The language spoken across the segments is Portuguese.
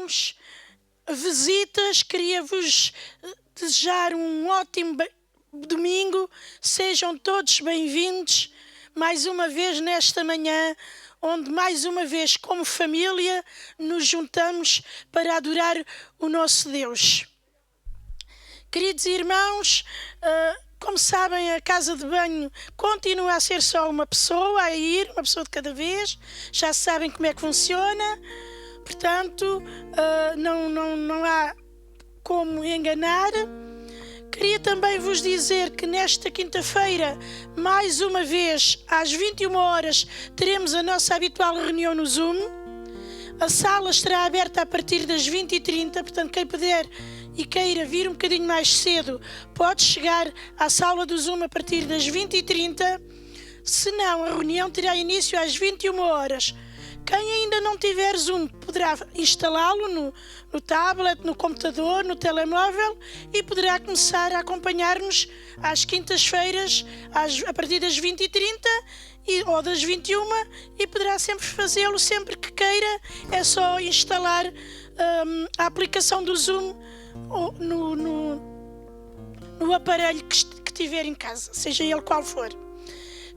irmãos, visitas. Queria vos desejar um ótimo domingo. Sejam todos bem-vindos mais uma vez nesta manhã, onde mais uma vez como família nos juntamos para adorar o nosso Deus. Queridos irmãos, como sabem, a casa de banho continua a ser só uma pessoa a ir, uma pessoa de cada vez. Já sabem como é que funciona, portanto não há como enganar. Queria também vos dizer que nesta quinta-feira, mais uma vez, às 21 horas, teremos a nossa habitual reunião no Zoom. A sala estará aberta a partir das 20h30, portanto, quem puder e queira vir um bocadinho mais cedo, pode chegar à sala do Zoom a partir das 20h30. Se não, a reunião terá início às 21 horas. Quem ainda não tiver Zoom poderá instalá-lo no tablet, no computador, no telemóvel e poderá começar a acompanhar-nos às quintas-feiras a partir das 20h30 ou das 21 e poderá sempre fazê-lo sempre que queira. É só instalar a aplicação do Zoom no aparelho que tiver em casa, seja ele qual for.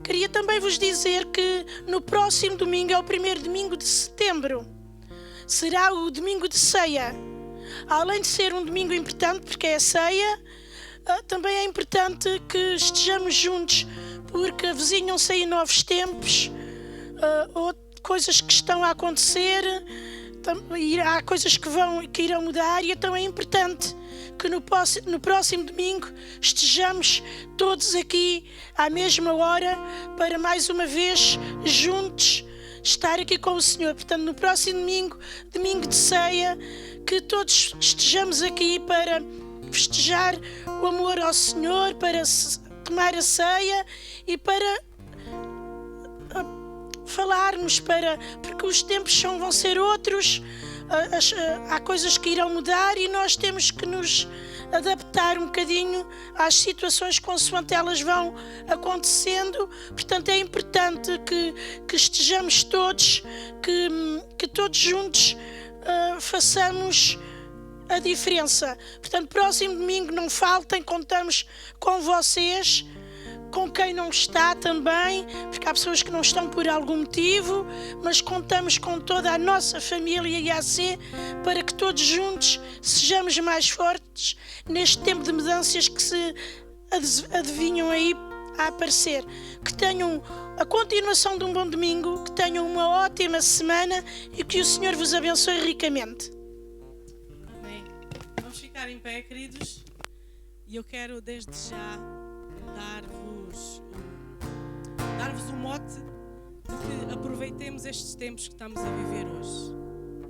Queria também vos dizer que no próximo domingo, é o primeiro domingo de setembro, será o domingo de ceia. Além de ser um domingo importante, porque é a ceia, também é importante que estejamos juntos, porque avizinham-se aí novos tempos, ou coisas que estão a acontecer, há coisas que irão mudar, e então é importante que no próximo domingo estejamos todos aqui à mesma hora para mais uma vez juntos estar aqui com o Senhor. Portanto, no próximo domingo de ceia, que todos estejamos aqui para festejar o amor ao Senhor, para tomar a ceia e para falarmos, porque os tempos vão ser outros. Há coisas que irão mudar e nós temos que nos adaptar um bocadinho às situações consoante elas vão acontecendo. Portanto, é importante que estejamos todos, que todos juntos façamos a diferença. Portanto, próximo domingo não faltem, contamos com vocês. Com quem não está também, porque há pessoas que não estão por algum motivo, mas contamos com toda a nossa família IAC para que todos juntos sejamos mais fortes neste tempo de mudanças que se adivinham aí a aparecer. Que tenham a continuação de um bom domingo, que tenham uma ótima semana e que o Senhor vos abençoe ricamente. Amém. Vamos ficar em pé, queridos, e eu quero desde já dar-vos o mote de que aproveitemos estes tempos que estamos a viver hoje.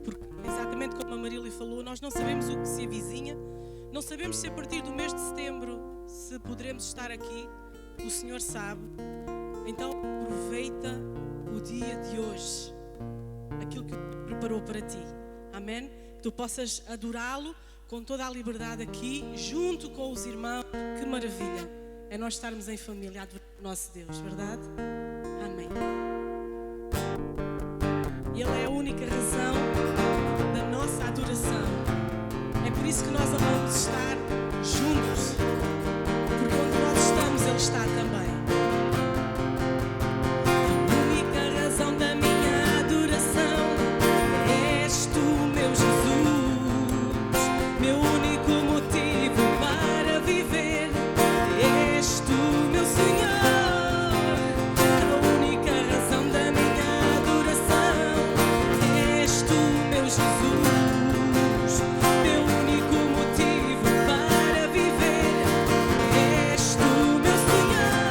Porque, exatamente como a Marília falou, nós não sabemos o que se avizinha, não sabemos se a partir do mês de setembro se poderemos estar aqui, o Senhor sabe. Então aproveita o dia de hoje, aquilo que Ele preparou para ti. Amém? Que tu possas adorá-lo com toda a liberdade aqui, junto com os irmãos. Que maravilha! É nós estarmos em família a adorar o nosso Deus, verdade? Amém. Ele é a única razão da nossa adoração. É por isso que nós amamos estar juntos. Porque onde nós estamos, Ele está também. A única razão da minha adoração és tu, meu Jesus. Meu único motivo para viver. És tu, meu Senhor, a única razão da minha adoração. És tu, meu Jesus, meu único motivo para viver. És tu, meu Senhor.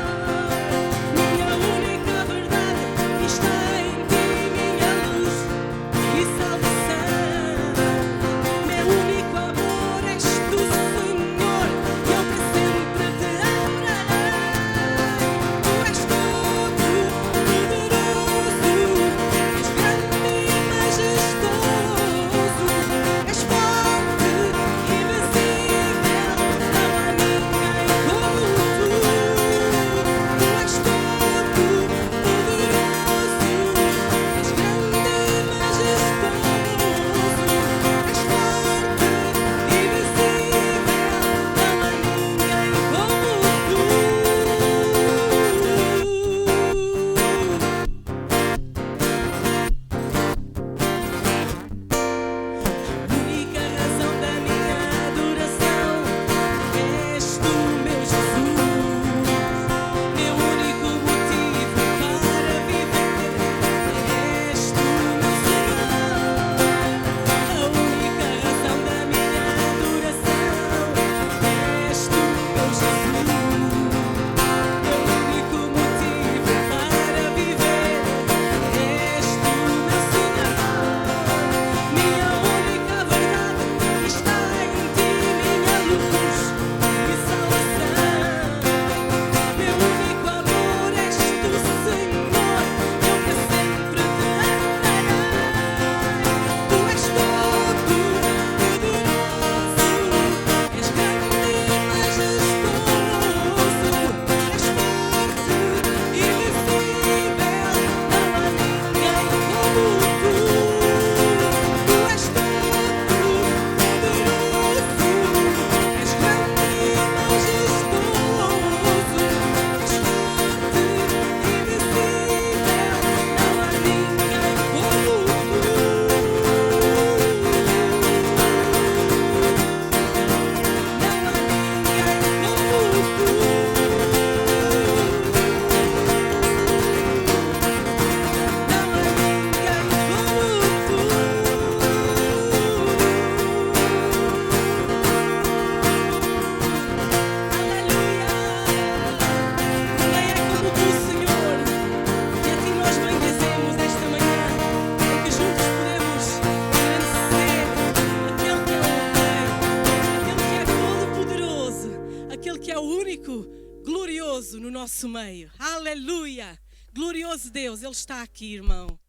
nosso meio. Aleluia! Glorioso Deus, Ele está aqui, irmão.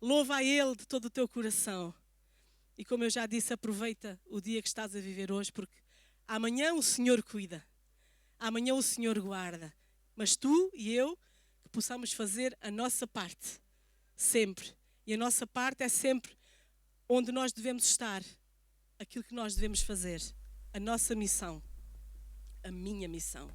Louva a Ele de todo o teu coração. E como eu já disse, aproveita o dia que estás a viver hoje, porque amanhã o Senhor cuida. Amanhã o Senhor guarda. Mas tu e eu, que possamos fazer a nossa parte. Sempre. E a nossa parte é sempre onde nós devemos estar. Aquilo que nós devemos fazer. A nossa missão. A minha missão.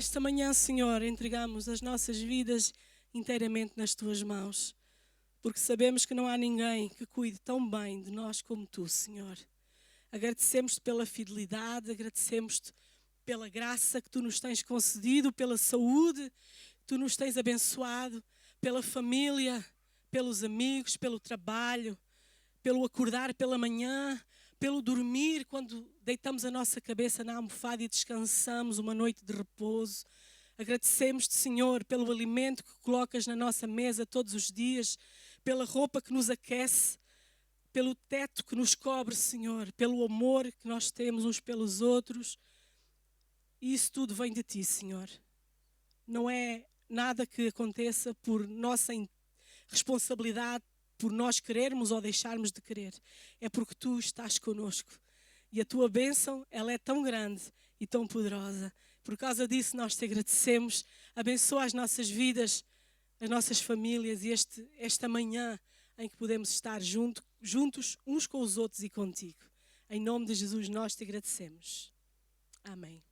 Nesta manhã, Senhor, entregamos as nossas vidas inteiramente nas Tuas mãos, porque sabemos que não há ninguém que cuide tão bem de nós como Tu, Senhor. Agradecemos-te pela fidelidade, agradecemos-te pela graça que Tu nos tens concedido, pela saúde que Tu nos tens abençoado, pela família, pelos amigos, pelo trabalho, pelo acordar pela manhã, pelo dormir, quando deitamos a nossa cabeça na almofada e descansamos uma noite de repouso. Agradecemos-te, Senhor, pelo alimento que colocas na nossa mesa todos os dias, pela roupa que nos aquece, pelo teto que nos cobre, Senhor, pelo amor que nós temos uns pelos outros. E isso tudo vem de Ti, Senhor. não é nada que aconteça por nossa responsabilidade, por nós querermos ou deixarmos de querer. É porque tu estás connosco. E a tua bênção, ela é tão grande e tão poderosa. Por causa disso, nós te agradecemos. Abençoa as nossas vidas, as nossas famílias e esta manhã em que podemos estar juntos uns com os outros e contigo. Em nome de Jesus, nós te agradecemos. Amém.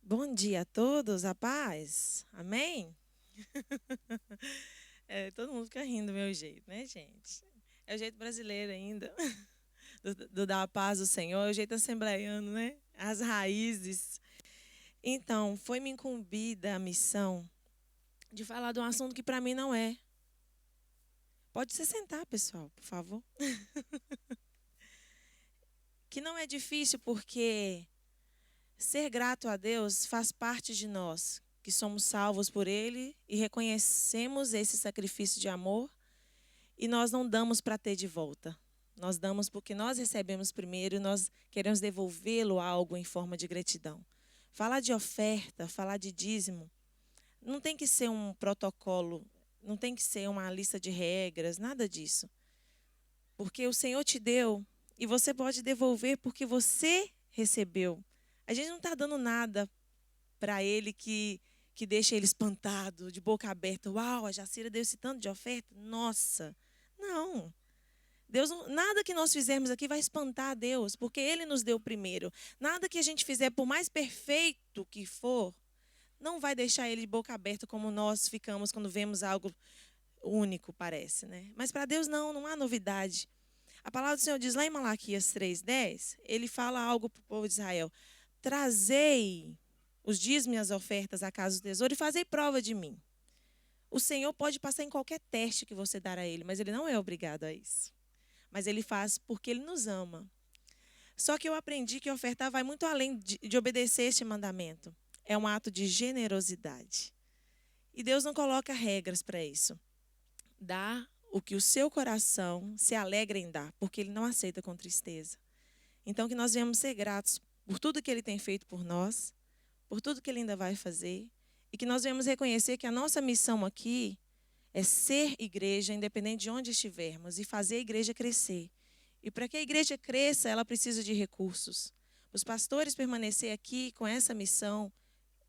Bom dia a todos, a paz. Amém? Todo mundo fica rindo do meu jeito, né, gente? É o jeito brasileiro ainda, do dar a paz do Senhor, é o jeito assembleiano, né? As raízes. Então, foi-me incumbida a missão de falar de um assunto que para mim não é. Pode se sentar, pessoal, por favor. Que não é difícil porque ser grato a Deus faz parte de nós, que somos salvos por Ele e reconhecemos esse sacrifício de amor e nós não damos para ter de volta. Nós damos porque nós recebemos primeiro e nós queremos devolvê-lo algo em forma de gratidão. Falar de oferta, falar de dízimo, não tem que ser um protocolo, não tem que ser uma lista de regras, nada disso. Porque o Senhor te deu e você pode devolver porque você recebeu. A gente não está dando nada para Ele que deixa Ele espantado, de boca aberta. Uau, a Jacira deu esse tanto de oferta? Nossa! Não. Deus, nada que nós fizermos aqui vai espantar a Deus, porque Ele nos deu primeiro. Nada que a gente fizer, por mais perfeito que for, não vai deixar Ele de boca aberta como nós ficamos quando vemos algo único, parece, né? Mas para Deus não há novidade. A palavra do Senhor diz lá em Malaquias 3:10, Ele fala algo para o povo de Israel. Trazei os dízimos e as ofertas à casa do tesouro e fazei prova de mim. O Senhor pode passar em qualquer teste que você dar a Ele, mas Ele não é obrigado a isso. Mas Ele faz porque Ele nos ama. Só que eu aprendi que ofertar vai muito além de obedecer este mandamento. É um ato de generosidade. E Deus não coloca regras para isso. Dá o que o seu coração se alegra em dar, porque Ele não aceita com tristeza. Então que nós venhamos ser gratos por tudo que Ele tem feito por nós, por tudo que Ele ainda vai fazer, e que nós venhamos reconhecer que a nossa missão aqui é ser igreja, independente de onde estivermos, e fazer a igreja crescer. E para que a igreja cresça, ela precisa de recursos. Os pastores permanecer aqui com essa missão,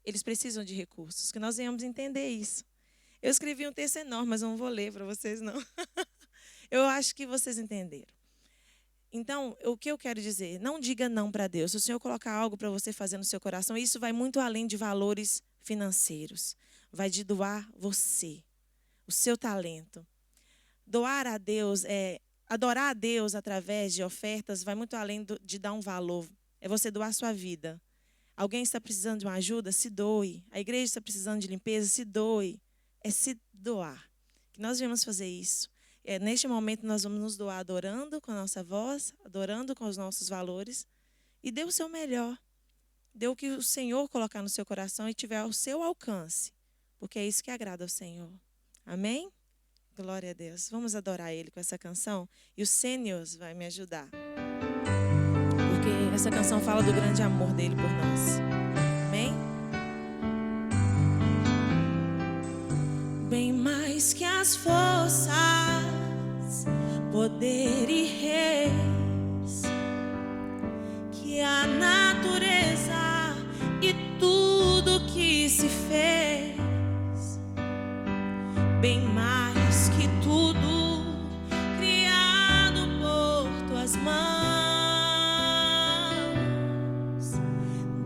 eles precisam de recursos, que nós venhamos entender isso. Eu escrevi um texto enorme, mas eu não vou ler para vocês, não. Eu acho que vocês entenderam. Então, o que eu quero dizer? Não diga não para Deus. Se o Senhor colocar algo para você fazer no seu coração, isso vai muito além de valores financeiros. Vai de doar você, o seu talento. Doar a Deus, adorar a Deus através de ofertas, vai muito além de dar um valor. É você doar a sua vida. Alguém está precisando de uma ajuda? Se doe. A igreja está precisando de limpeza? Se doe. É se doar. Que nós viemos fazer isso. Neste momento nós vamos nos doar adorando com a nossa voz, adorando com os nossos valores. E dê o seu melhor. Dê o que o Senhor colocar no seu coração e tiver ao seu alcance. Porque é isso que agrada ao Senhor. Amém? Glória a Deus. Vamos adorar Ele com essa canção. E o Sêniors vai me ajudar. Porque essa canção fala do grande amor dele por nós. Amém? Bem mais que as forças, poder e reis, que a natureza e tudo que se fez, bem mais que tudo criado por tuas mãos.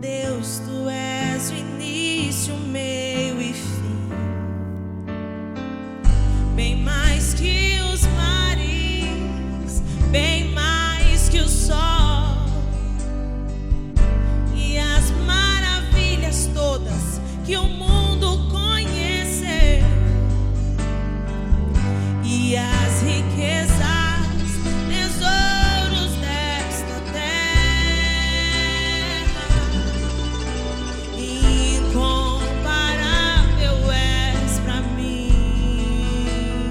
Deus, tu és o início, o meio e fim. Bem mais que os mares, bem mais que o sol e as maravilhas todas que o mundo conheceu, e as riquezas, tesouros desta terra, incomparável és pra mim.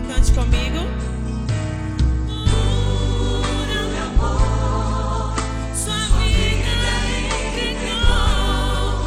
Cante comigo. Pura amor, sua vida entregou.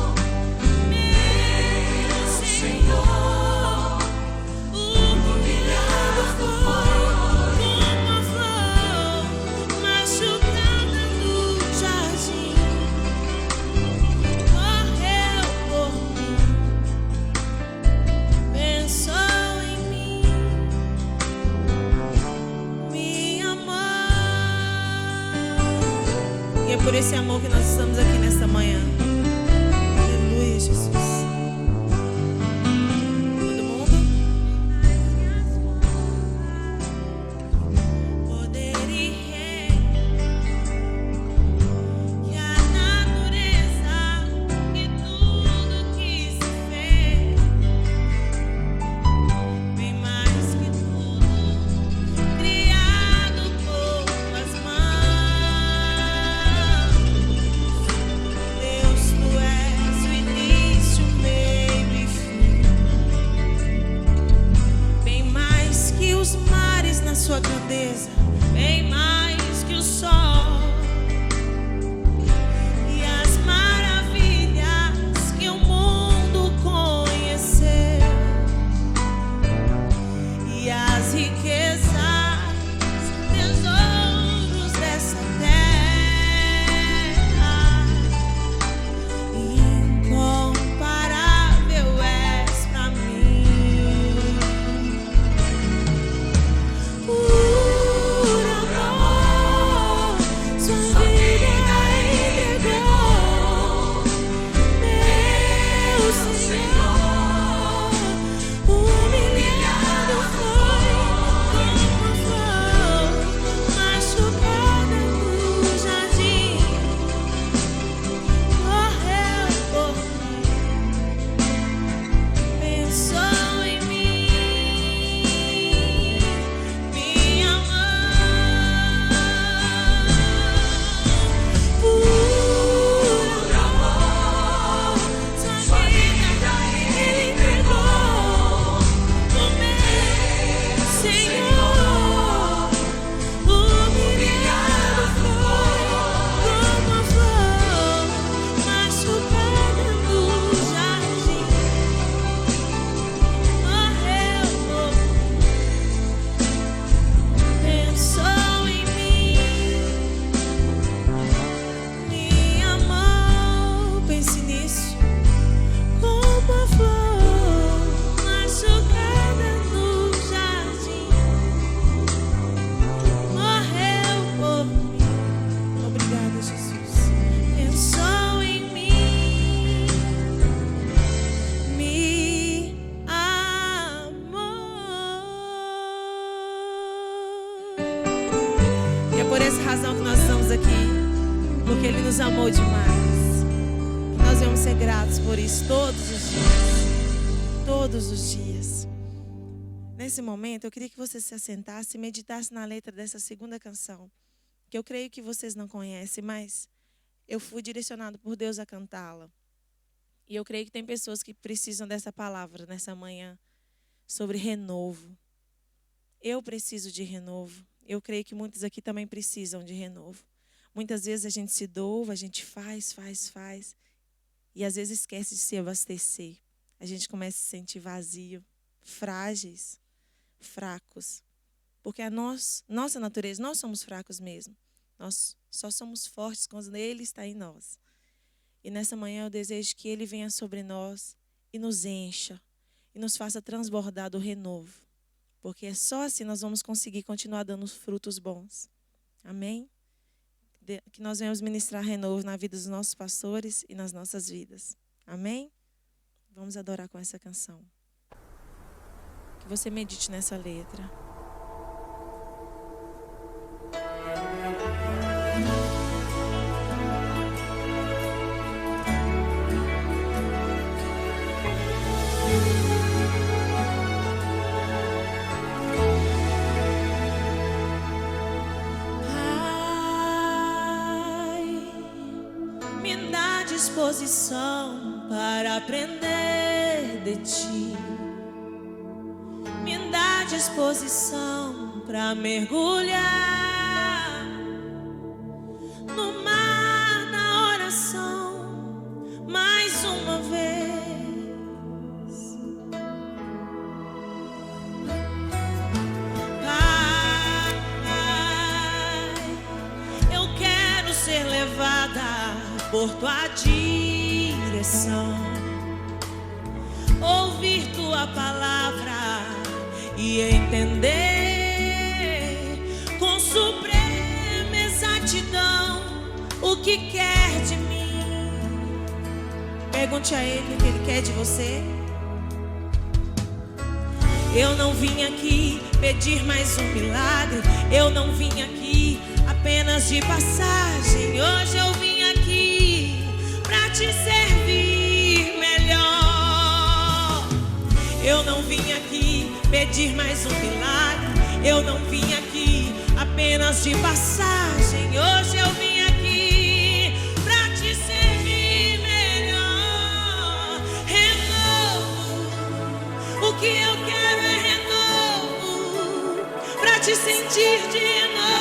nos amou demais. Nós vamos ser gratos por isso todos os dias. Todos os dias. Nesse momento, eu queria que você se assentasse e meditasse na letra dessa segunda canção, que eu creio que vocês não conhecem, mas eu fui direcionado por Deus a cantá-la. E eu creio que tem pessoas que precisam dessa palavra nessa manhã, sobre renovo. Eu preciso de renovo. Eu creio que muitos aqui também precisam de renovo. Muitas vezes a gente se doa, a gente faz. E às vezes esquece de se abastecer. A gente começa a se sentir vazio, frágeis, fracos. Porque a nossa natureza, nós somos fracos mesmo. Nós só somos fortes quando Ele está em nós. E nessa manhã eu desejo que Ele venha sobre nós e nos encha. E nos faça transbordar do renovo. Porque é só assim nós vamos conseguir continuar dando frutos bons. Amém? Que nós venhamos ministrar renovo na vida dos nossos pastores e nas nossas vidas. Amém? Vamos adorar com essa canção. Que você medite nessa letra. Disposição para aprender de ti, me dá disposição para mergulhar no mar da oração mais uma vez. Pai, eu quero ser levada por tua direção, ouvir tua palavra e entender com suprema exatidão o que quer de mim. Pergunte a Ele o que Ele quer de você. Eu não vim aqui pedir mais um milagre, eu não vim aqui apenas de passagem. Hoje eu vim aqui pra te servir melhor. Eu não vim aqui pedir mais um milagre, eu não vim aqui apenas de passagem. Hoje eu vim aqui pra te servir melhor. Renovo, o que eu quero é renovo, pra te sentir de novo.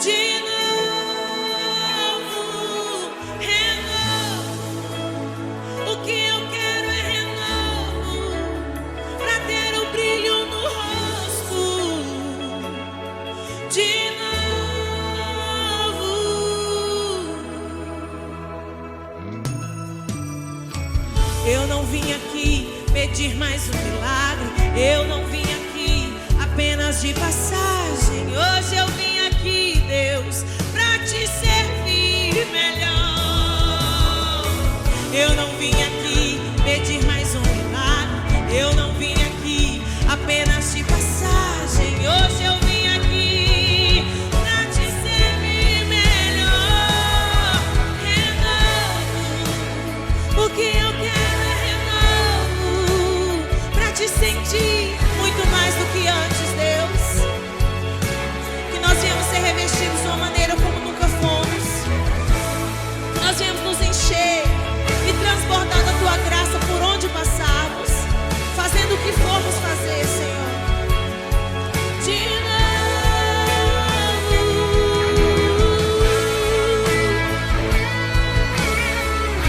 De novo, renovo. O que eu quero é renovo, pra ter o brilho no rosto. De novo. Eu não vim aqui pedir mais um milagre, eu não vim aqui apenas de passagem. Hoje eu vim aqui, Deus, pra te servir melhor. Eu não vim aqui pedir mais um milagre, eu não vim aqui apenas de passagem. Hoje eu vim aqui pra te servir melhor. Renovo, o que eu quero é renovo, pra te sentir muito mais do que antes, Deus. Que nós viemos ser revestidos de uma maneira como nunca fomos. Nós viemos nos encher e transbordar da tua graça por onde passarmos, fazendo o que formos fazer, Senhor. De novo.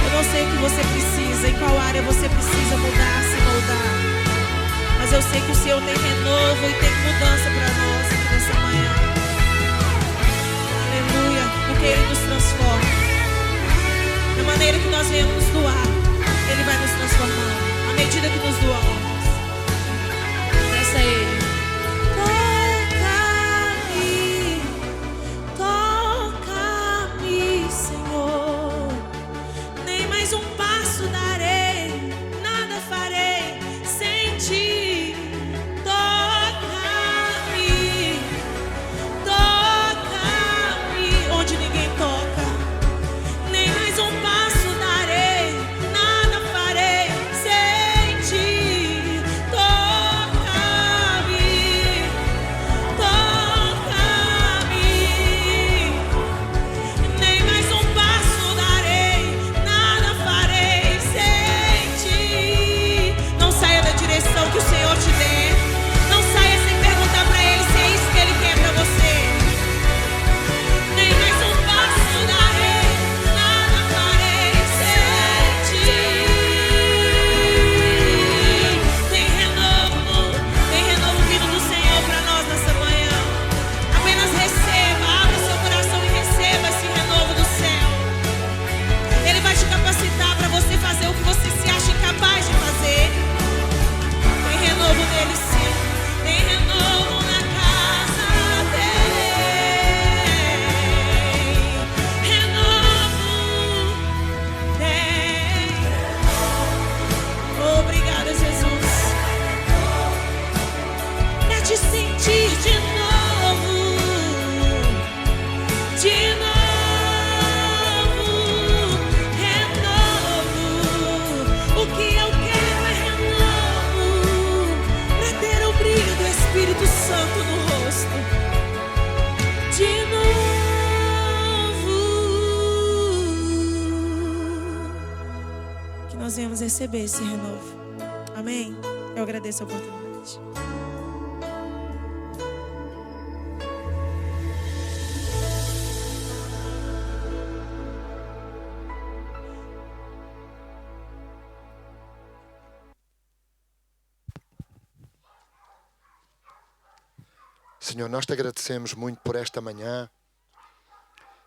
Eu não sei o que você precisa, em qual área você precisa mudar, se moldar. Mas eu sei que o Senhor tem renovo e tem mudança para nós aqui nessa manhã. Aleluia, porque Ele nos transforma. Da maneira que nós viemos nos doar, Ele vai nos transformando. À medida que nos doamos. Peça a Ele. Toca-me, Senhor. Nem mais um passo darei, nada farei sem ti. Toca-me, que nós venhamos receber esse renovo. Amém? Eu agradeço a oportunidade. Senhor, nós te agradecemos muito por esta manhã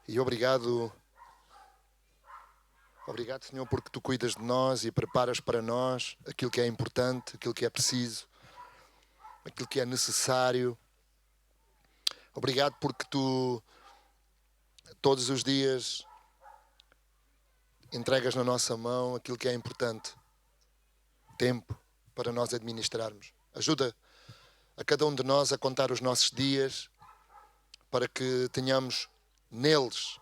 e obrigado, Senhor, porque tu cuidas de nós e preparas para nós aquilo que é importante, aquilo que é preciso, aquilo que é necessário. Obrigado porque tu todos os dias entregas na nossa mão aquilo que é importante, tempo para nós administrarmos. Ajuda a cada um de nós a contar os nossos dias para que tenhamos neles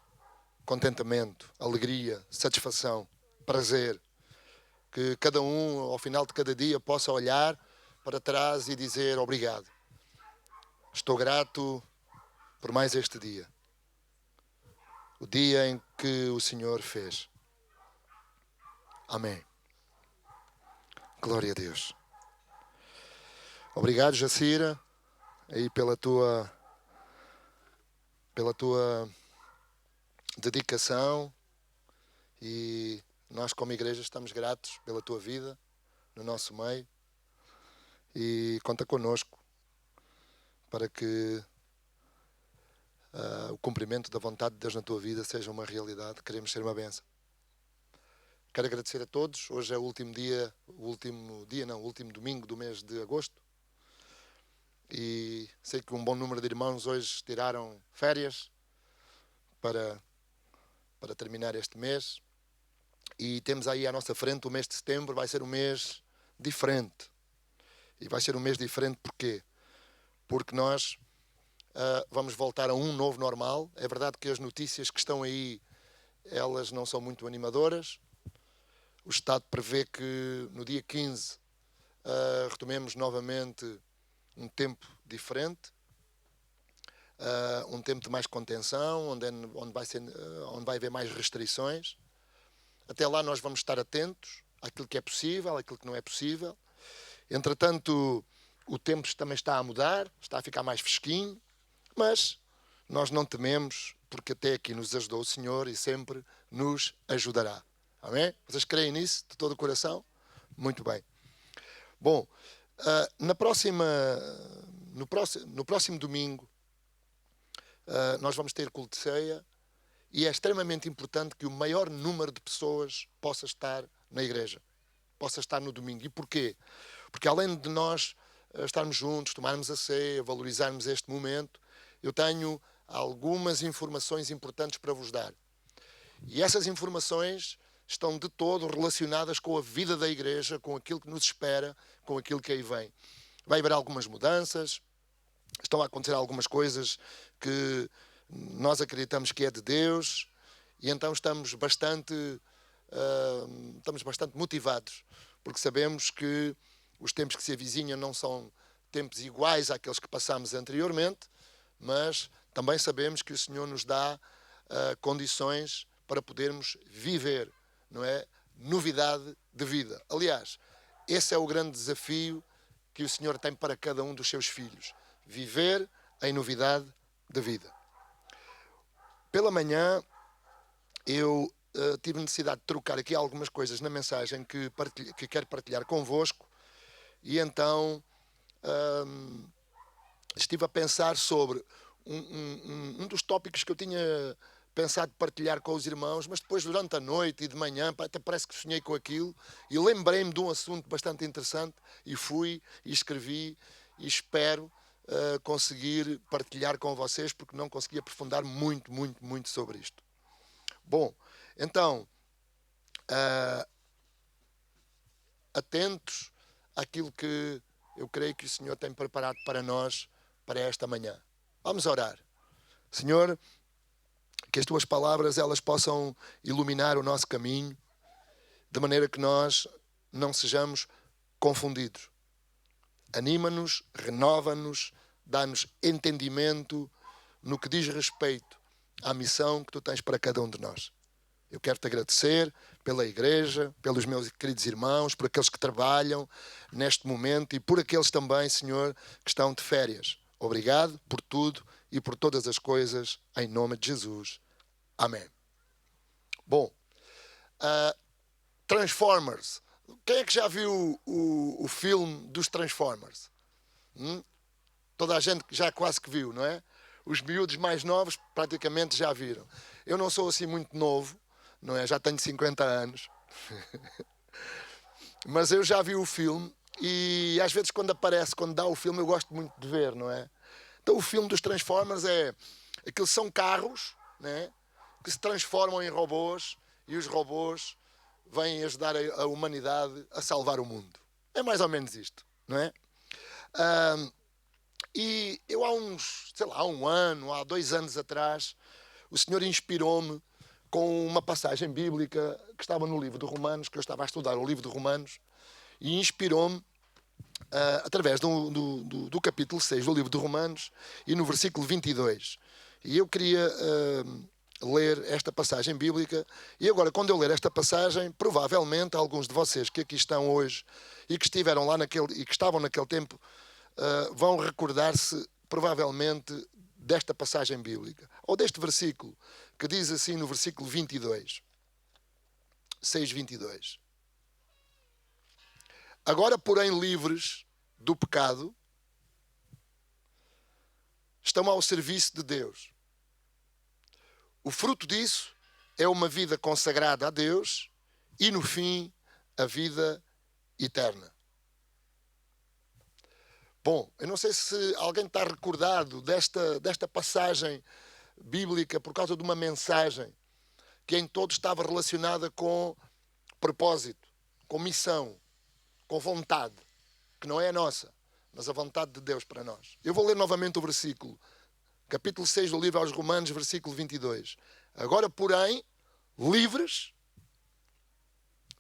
contentamento, alegria, satisfação, prazer. Que cada um, ao final de cada dia, possa olhar para trás e dizer obrigado. Estou grato por mais este dia. O dia em que o Senhor fez. Amém. Glória a Deus. Obrigado, Jacira, aí pela tua dedicação, e nós como igreja estamos gratos pela tua vida no nosso meio, e conta connosco para que o cumprimento da vontade de Deus na tua vida seja uma realidade. Queremos ser uma bênção. Quero agradecer a todos. Hoje é o último domingo do mês de agosto. E sei que um bom número de irmãos hoje tiraram férias para terminar este mês. E temos aí à nossa frente o mês de setembro. Vai ser um mês diferente. E vai ser um mês diferente porquê? Porque nós vamos voltar a um novo normal. É verdade que as notícias que estão aí, elas não são muito animadoras. O Estado prevê que no dia 15 retomemos novamente um tempo diferente, um tempo de mais contenção, onde vai haver mais restrições. Até lá nós vamos estar atentos àquilo que é possível, àquilo que não é possível. Entretanto, o tempo também está a mudar, está a ficar mais fresquinho, mas nós não tememos, porque até aqui nos ajudou o Senhor e sempre nos ajudará. Amém? Vocês creem nisso de todo o coração? Muito bem. Bom, no próximo domingo, nós vamos ter culto de ceia, e é extremamente importante que o maior número de pessoas possa estar na igreja, possa estar no domingo. E porquê? Porque além de nós estarmos juntos, tomarmos a ceia, valorizarmos este momento, eu tenho algumas informações importantes para vos dar. E essas informações estão de todo relacionadas com a vida da igreja, com aquilo que nos espera, com aquilo que aí vem. Vai haver algumas mudanças, estão a acontecer algumas coisas que nós acreditamos que é de Deus, e então estamos bastante motivados, porque sabemos que os tempos que se avizinham não são tempos iguais àqueles que passámos anteriormente, mas também sabemos que o Senhor nos dá condições para podermos viver, não é? Novidade de vida. Aliás, esse é o grande desafio que o Senhor tem para cada um dos seus filhos. Viver em novidade de vida. Pela manhã, eu tive necessidade de trocar aqui algumas coisas na mensagem que quero partilhar convosco, e então estive a pensar sobre um dos tópicos que eu tinha pensado partilhar com os irmãos, mas depois durante a noite e de manhã até parece que sonhei com aquilo e lembrei-me de um assunto bastante interessante e fui e escrevi, e espero conseguir partilhar com vocês, porque não consegui aprofundar muito sobre isto. Bom, então atentos àquilo que eu creio que o Senhor tem preparado para nós para esta manhã. Vamos orar. Senhor, que as Tuas palavras elas possam iluminar o nosso caminho, de maneira que nós não sejamos confundidos. Anima-nos, renova-nos, dá-nos entendimento no que diz respeito à missão que Tu tens para cada um de nós. Eu quero-te agradecer pela igreja, pelos meus queridos irmãos, por aqueles que trabalham neste momento e por aqueles também, Senhor, que estão de férias. Obrigado por tudo e por todas as coisas, em nome de Jesus. Amém. Bom, Transformers. Quem é que já viu o filme dos Transformers? Toda a gente já quase que viu, não é? Os miúdos mais novos praticamente já viram. Eu não sou assim muito novo, não é? Já tenho 50 anos. Mas eu já vi o filme e às vezes quando dá o filme, eu gosto muito de ver, não é? Então o filme dos Transformers aqueles são carros, né, que se transformam em robôs e os robôs vêm ajudar a humanidade a salvar o mundo. É mais ou menos isto, não é? E eu há um ano, há 2 anos atrás, o Senhor inspirou-me com uma passagem bíblica que estava no livro de Romanos, que eu estava a estudar o livro de Romanos, e inspirou-me através do capítulo 6 do livro de Romanos e no versículo 22. E eu queria ler esta passagem bíblica, e agora quando eu ler esta passagem, provavelmente alguns de vocês que aqui estão hoje e que estiveram lá e que estavam naquele tempo vão recordar-se provavelmente desta passagem bíblica, ou deste versículo, que diz assim no versículo 22, 6:22. Agora, porém, livres do pecado, estão ao serviço de Deus. O fruto disso é uma vida consagrada a Deus e, no fim, a vida eterna. Bom, eu não sei se alguém está recordado desta passagem bíblica por causa de uma mensagem que em todo estava relacionada com propósito, com missão, com vontade, que não é a nossa, mas a vontade de Deus para nós. Eu vou ler novamente o versículo, capítulo 6 do livro aos Romanos, versículo 22. Agora, porém, livres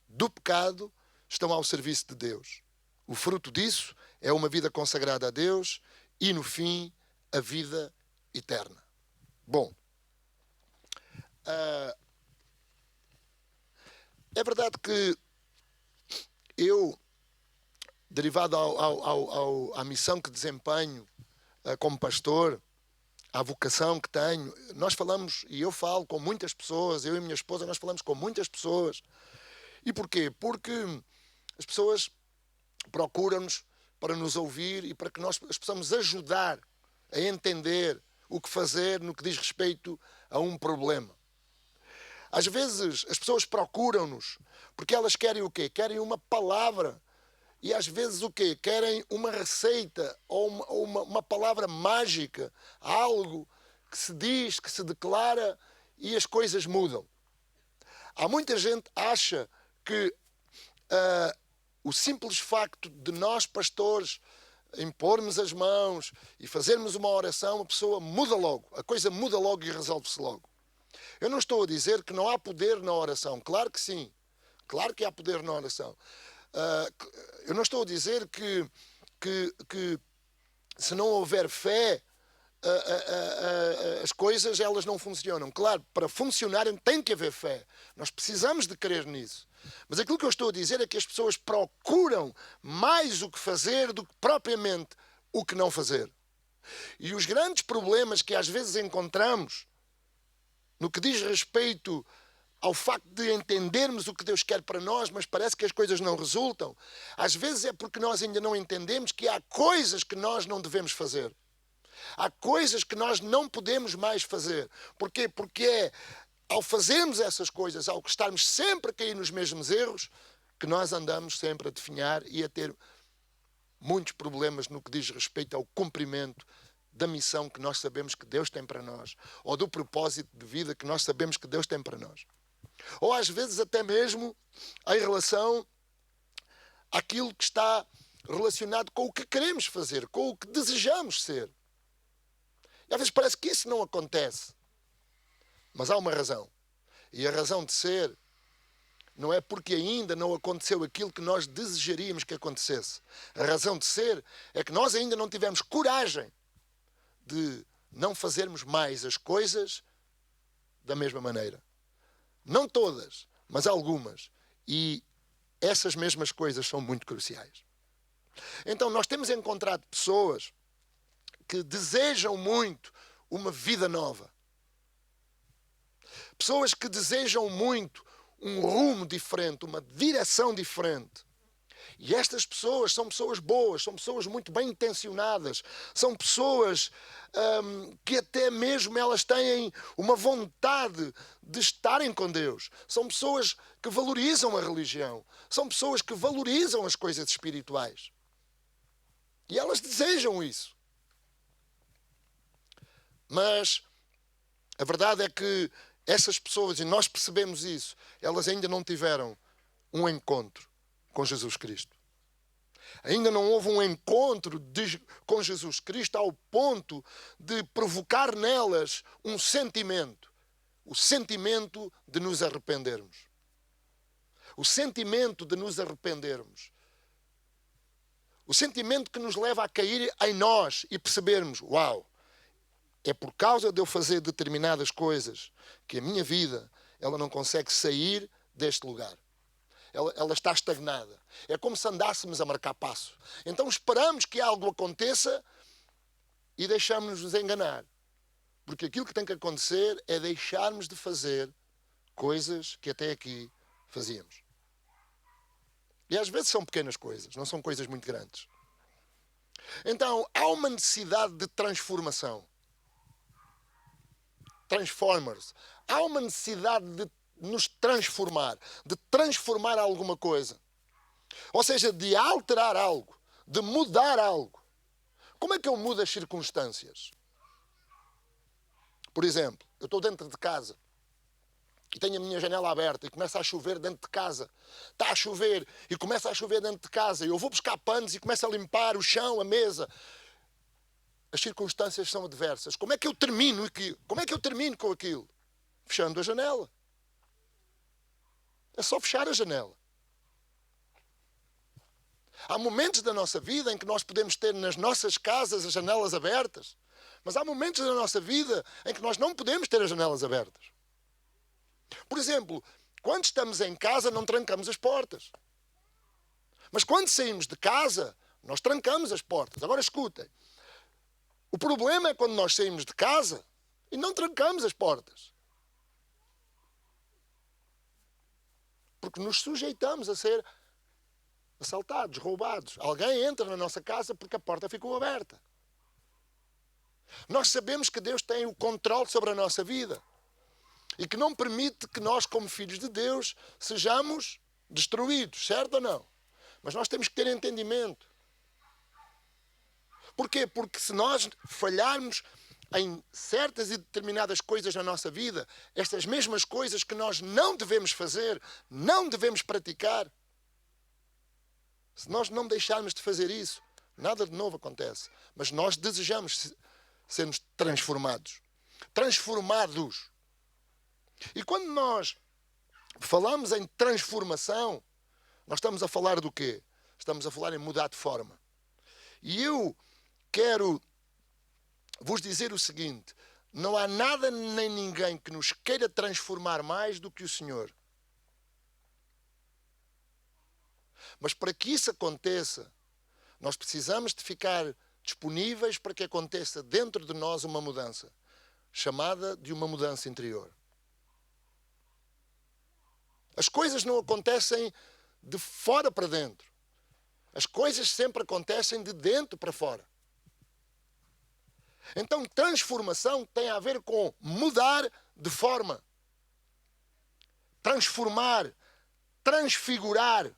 do pecado, estão ao serviço de Deus. O fruto disso é uma vida consagrada a Deus e, no fim, a vida eterna. Bom, é verdade que eu, derivado à missão que desempenho como pastor, à vocação que tenho, nós falamos, e eu falo com muitas pessoas, eu e minha esposa, nós falamos com muitas pessoas. E porquê? Porque as pessoas procuram-nos para nos ouvir e para que nós as possamos ajudar a entender o que fazer no que diz respeito a um problema. Às vezes as pessoas procuram-nos porque elas querem o quê? Querem uma palavra. E às vezes o quê? Querem uma receita ou uma palavra mágica, algo que se diz, que se declara e as coisas mudam. Há muita gente que acha que o simples facto de nós, pastores, impormos as mãos e fazermos uma oração, a pessoa muda logo, a coisa muda logo e resolve-se logo. Eu não estou a dizer que não há poder na oração, claro que sim, claro que há poder na oração. Eu não estou a dizer que se não houver fé, as coisas elas não funcionam. Claro, para funcionarem tem que haver fé. Nós precisamos de crer nisso. Mas aquilo que eu estou a dizer é que as pessoas procuram mais o que fazer do que propriamente o que não fazer. E os grandes problemas que às vezes encontramos no que diz respeito ao facto de entendermos o que Deus quer para nós, mas parece que as coisas não resultam, às vezes é porque nós ainda não entendemos que há coisas que nós não devemos fazer. Há coisas que nós não podemos mais fazer. Porquê? Porque ao fazermos essas coisas, ao estarmos sempre a cair nos mesmos erros, que nós andamos sempre a definhar e a ter muitos problemas no que diz respeito ao cumprimento da missão que nós sabemos que Deus tem para nós, ou do propósito de vida que nós sabemos que Deus tem para nós. Ou às vezes até mesmo em relação àquilo que está relacionado com o que queremos fazer, com o que desejamos ser. E às vezes parece que isso não acontece. Mas há uma razão. E a razão de ser não é porque ainda não aconteceu aquilo que nós desejaríamos que acontecesse. A razão de ser é que nós ainda não tivemos coragem de não fazermos mais as coisas da mesma maneira. Não todas, mas algumas. E essas mesmas coisas são muito cruciais. Então nós temos encontrado pessoas que desejam muito uma vida nova. Pessoas que desejam muito um rumo diferente, uma direção diferente. E estas pessoas são pessoas boas, são pessoas muito bem intencionadas, são pessoas que até mesmo elas têm uma vontade de estarem com Deus. São pessoas que valorizam a religião, são pessoas que valorizam as coisas espirituais. E elas desejam isso. Mas a verdade é que essas pessoas, e nós percebemos isso, elas ainda não tiveram um encontro com Jesus Cristo. Ainda não houve um encontro com Jesus Cristo ao ponto de provocar nelas um sentimento. O sentimento de nos arrependermos. O sentimento de nos arrependermos. O sentimento que nos leva a cair em nós e percebermos, uau, é por causa de eu fazer determinadas coisas que a minha vida ela não consegue sair deste lugar. Ela está estagnada. É como se andássemos a marcar passo. Então esperamos que algo aconteça e deixamos-nos enganar. Porque aquilo que tem que acontecer é deixarmos de fazer coisas que até aqui fazíamos. E às vezes são pequenas coisas, não são coisas muito grandes. Então há uma necessidade de transformação. Transformers. Há uma necessidade de nos transformar, de transformar alguma coisa. Ou seja, de alterar algo, de mudar algo. Como é que eu mudo as circunstâncias? Por exemplo, eu estou dentro de casa e tenho a minha janela aberta e começa a chover dentro de casa. Está a chover e começa a chover dentro de casa e eu vou buscar panos e começo a limpar o chão, a mesa. As circunstâncias são adversas. Como é que eu termino aqui? Como é que eu termino com aquilo? Fechando a janela. É só fechar a janela. Há momentos da nossa vida em que nós podemos ter nas nossas casas as janelas abertas, mas há momentos da nossa vida em que nós não podemos ter as janelas abertas. Por exemplo, quando estamos em casa não trancamos as portas. Mas quando saímos de casa, nós trancamos as portas. Agora escutem. O problema é quando nós saímos de casa e não trancamos as portas. Porque nos sujeitamos a ser assaltados, roubados. Alguém entra na nossa casa porque a porta ficou aberta. Nós sabemos que Deus tem o controle sobre a nossa vida e que não permite que nós, como filhos de Deus, sejamos destruídos, certo ou não? Mas nós temos que ter entendimento. Porquê? Porque se nós falharmos em certas e determinadas coisas na nossa vida, estas mesmas coisas que nós não devemos fazer, não devemos praticar, se nós não deixarmos de fazer isso, nada de novo acontece. Mas nós desejamos sermos transformados. Transformados. E quando nós falamos em transformação, nós estamos a falar do quê? Estamos a falar em mudar de forma. E eu quero vos dizer o seguinte: não há nada nem ninguém que nos queira transformar mais do que o Senhor. Mas para que isso aconteça, nós precisamos de ficar disponíveis para que aconteça dentro de nós uma mudança, chamada de uma mudança interior. As coisas não acontecem de fora para dentro. As coisas sempre acontecem de dentro para fora. Então, transformação tem a ver com mudar de forma. Transformar, transfigurar.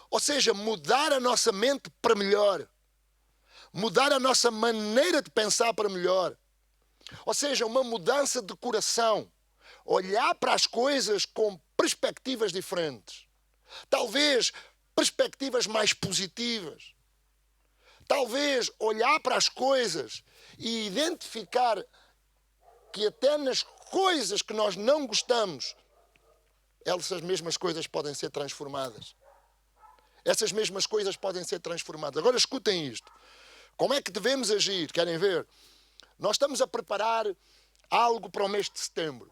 Ou seja, mudar a nossa mente para melhor. Mudar a nossa maneira de pensar para melhor. Ou seja, uma mudança de coração. Olhar para as coisas com perspectivas diferentes. Talvez perspectivas mais positivas. Talvez olhar para as coisas e identificar que até nas coisas que nós não gostamos, essas mesmas coisas podem ser transformadas. Essas mesmas coisas podem ser transformadas. Agora escutem isto. Como é que devemos agir? Querem ver? Nós estamos a preparar algo para o mês de setembro.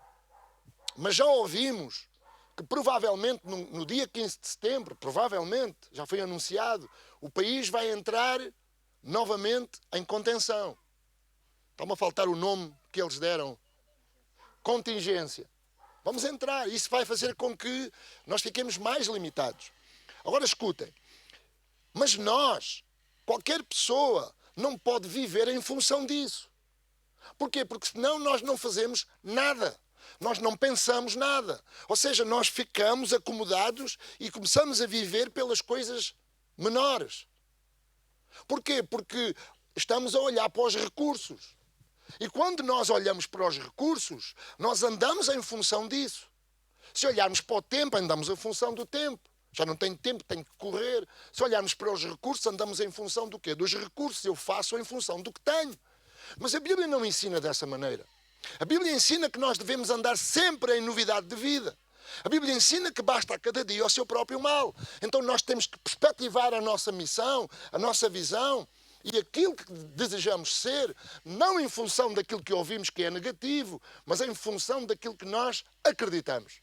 Mas já ouvimos que provavelmente no dia 15 de setembro, provavelmente, já foi anunciado, o país vai entrar novamente em contenção. Está-me a faltar o nome que eles deram. Contingência. Vamos entrar. Isso vai fazer com que nós fiquemos mais limitados. Agora escutem. Mas nós, qualquer pessoa, não pode viver em função disso. Porquê? Porque senão nós não fazemos nada. Nós não pensamos nada. Ou seja, nós ficamos acomodados e começamos a viver pelas coisas menores. Porquê? Porque estamos a olhar para os recursos. E quando nós olhamos para os recursos, nós andamos em função disso. Se olharmos para o tempo, andamos em função do tempo. Já não tenho tempo, tenho que correr. Se olharmos para os recursos, andamos em função do quê? Dos recursos. Eu faço em função do que tenho. Mas a Bíblia não ensina dessa maneira. A Bíblia ensina que nós devemos andar sempre em novidade de vida. A Bíblia ensina que basta a cada dia o seu próprio mal. Então nós temos que perspectivar a nossa missão, a nossa visão e aquilo que desejamos ser, não em função daquilo que ouvimos que é negativo, mas em função daquilo que nós acreditamos.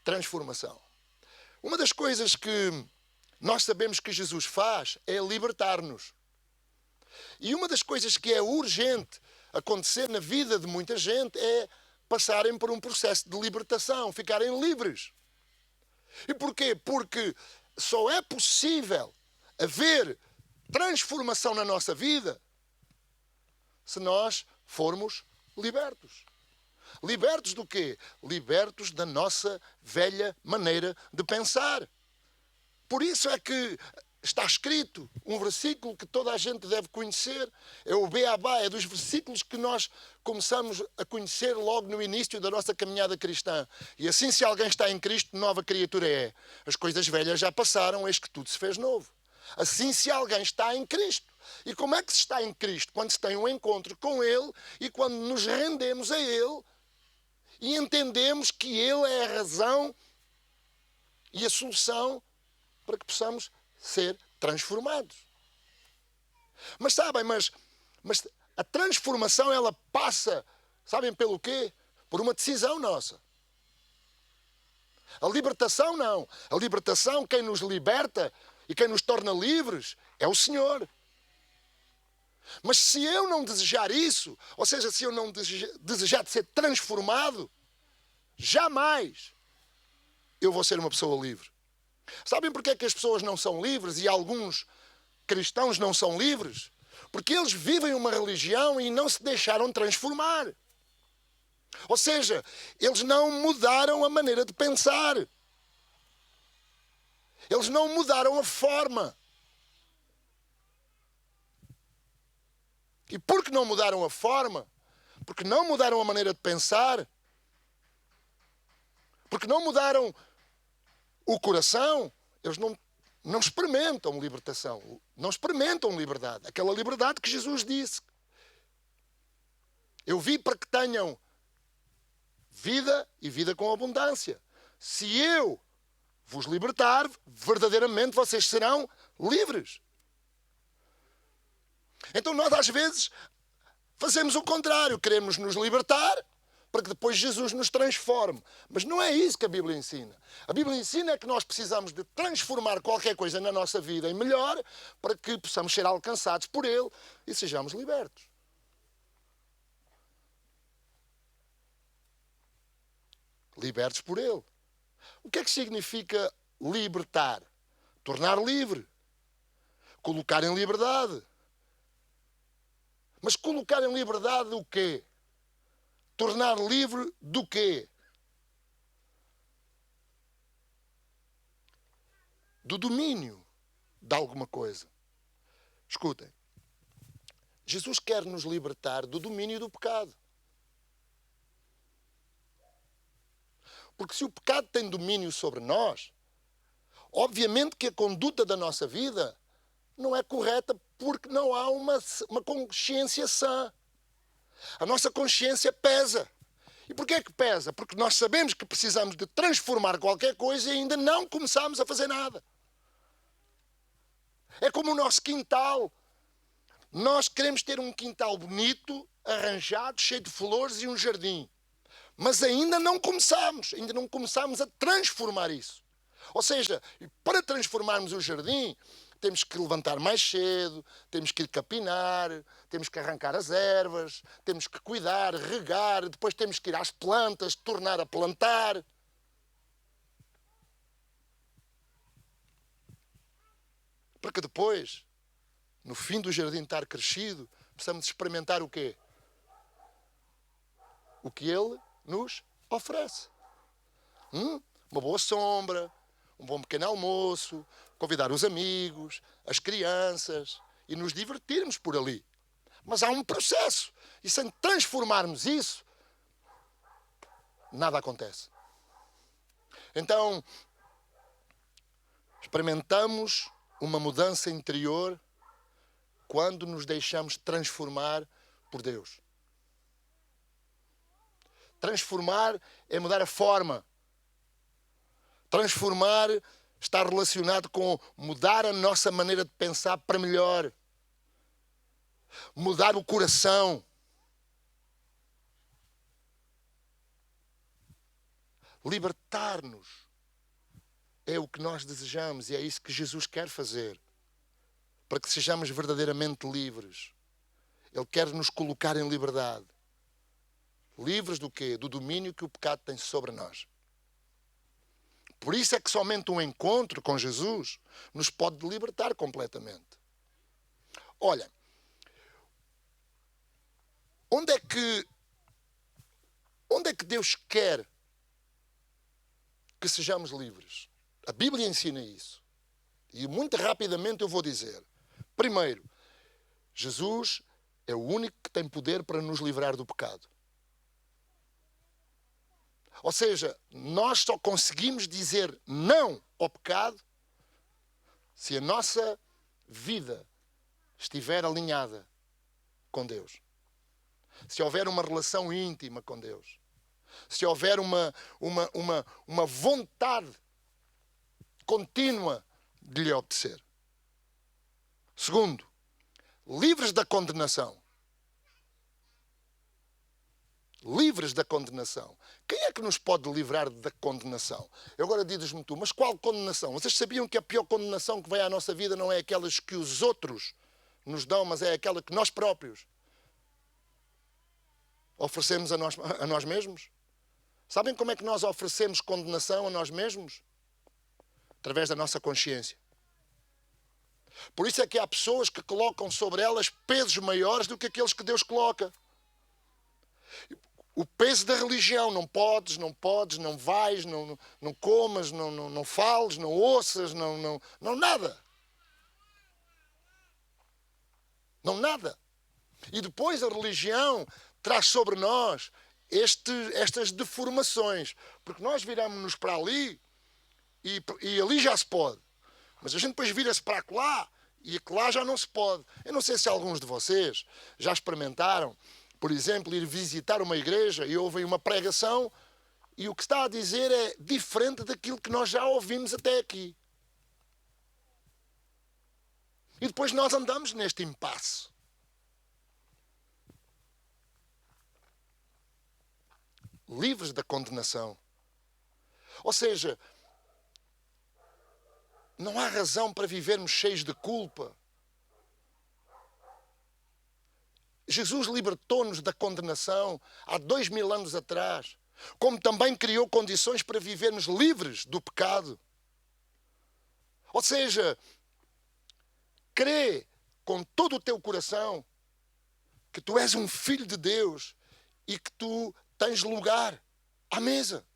Transformação. Uma das coisas que nós sabemos que Jesus faz é libertar-nos. E uma das coisas que é urgente acontecer na vida de muita gente é passarem por um processo de libertação, ficarem livres. E porquê? Porque só é possível haver transformação na nossa vida se nós formos libertos. Libertos do quê? Libertos da nossa velha maneira de pensar. Por isso é que está escrito um versículo que toda a gente deve conhecer. É o Beabá, é dos versículos que nós começamos a conhecer logo no início da nossa caminhada cristã. E assim, se alguém está em Cristo, nova criatura é. As coisas velhas já passaram, eis que tudo se fez novo. Assim, se alguém está em Cristo. E como é que se está em Cristo? Quando se tem um encontro com Ele e quando nos rendemos a Ele e entendemos que Ele é a razão e a solução para que possamos ser transformados. Mas sabem, mas a transformação ela passa, sabem pelo quê? Por uma decisão nossa. A libertação não. A libertação, quem nos liberta e quem nos torna livres é o Senhor. Mas se eu não desejar isso, ou seja, se eu não desejar de ser transformado, jamais eu vou ser uma pessoa livre. Sabem porque é que as pessoas não são livres e alguns cristãos não são livres? Porque eles vivem uma religião e não se deixaram transformar. Ou seja, eles não mudaram a maneira de pensar. Eles não mudaram a forma. E porque não mudaram a forma, porque não mudaram a maneira de pensar, porque não mudaram o coração, eles não experimentam libertação, não experimentam liberdade. Aquela liberdade que Jesus disse. Eu vim para que tenham vida e vida com abundância. Se eu vos libertar, verdadeiramente vocês serão livres. Então nós às vezes fazemos o contrário, queremos nos libertar para que depois Jesus nos transforme. Mas não é isso que a Bíblia ensina. A Bíblia ensina é que nós precisamos de transformar qualquer coisa na nossa vida em melhor para que possamos ser alcançados por Ele e sejamos libertos. Libertos por Ele. O que é que significa libertar? Tornar livre. Colocar em liberdade. Mas colocar em liberdade o quê? Tornar livre do quê? Do domínio de alguma coisa. Escutem. Jesus quer nos libertar do domínio do pecado. Porque se o pecado tem domínio sobre nós, obviamente que a conduta da nossa vida não é correta porque não há uma consciência sã. A nossa consciência pesa. E porquê é que pesa? Porque nós sabemos que precisamos de transformar qualquer coisa e ainda não começamos a fazer nada. É como o nosso quintal. Nós queremos ter um quintal bonito, arranjado, cheio de flores e um jardim. Mas ainda não começamos a transformar isso. Ou seja, para transformarmos o jardim, temos que levantar mais cedo, temos que ir capinar, temos que arrancar as ervas, temos que cuidar, regar, depois temos que ir às plantas, tornar a plantar. Para que depois, no fim do jardim estar crescido, possamos experimentar o quê? O que ele nos oferece. Uma boa sombra, um bom pequeno almoço, convidar os amigos, as crianças e nos divertirmos por ali. Mas há um processo. E sem transformarmos isso, nada acontece. Então, experimentamos uma mudança interior quando nos deixamos transformar por Deus. Transformar é mudar a forma. Transformar está relacionado com mudar a nossa maneira de pensar para melhor. Mudar o coração. Libertar-nos é o que nós desejamos e é isso que Jesus quer fazer. Para que sejamos verdadeiramente livres. Ele quer nos colocar em liberdade. Livres do quê? Do domínio que o pecado tem sobre nós. Por isso é que somente um encontro com Jesus nos pode libertar completamente. Olha, onde é que Deus quer que sejamos livres? A Bíblia ensina isso. E muito rapidamente eu vou dizer. Primeiro, Jesus é o único que tem poder para nos livrar do pecado. Ou seja, nós só conseguimos dizer não ao pecado se a nossa vida estiver alinhada com Deus. Se houver uma relação íntima com Deus. Se houver uma vontade contínua de lhe obedecer. Segundo, livres da condenação. Livres da condenação. Quem é que nos pode livrar da condenação? Eu agora dizes-me tu, mas qual condenação? Vocês sabiam que a pior condenação que vem à nossa vida não é aquelas que os outros nos dão, mas é aquela que nós próprios oferecemos a nós mesmos? Sabem como é que nós oferecemos condenação a nós mesmos? Através da nossa consciência. Por isso é que há pessoas que colocam sobre elas pesos maiores do que aqueles que Deus coloca. O peso da religião, não podes, não vais, não comas, não fales, não ouças, não nada. Não nada. E depois a religião traz sobre nós estas deformações. Porque nós viramos-nos para ali e ali já se pode. Mas a gente depois vira-se para lá e lá já não se pode. Eu não sei se alguns de vocês já experimentaram, por exemplo, ir visitar uma igreja e ouvem uma pregação e o que está a dizer é diferente daquilo que nós já ouvimos até aqui. E depois nós andamos neste impasse. Livres da condenação. Ou seja, não há razão para vivermos cheios de culpa. Jesus libertou-nos da condenação há 2000 anos atrás, como também criou condições para vivermos livres do pecado. Ou seja, crê com todo o teu coração que tu és um filho de Deus e que tu tens lugar à mesa.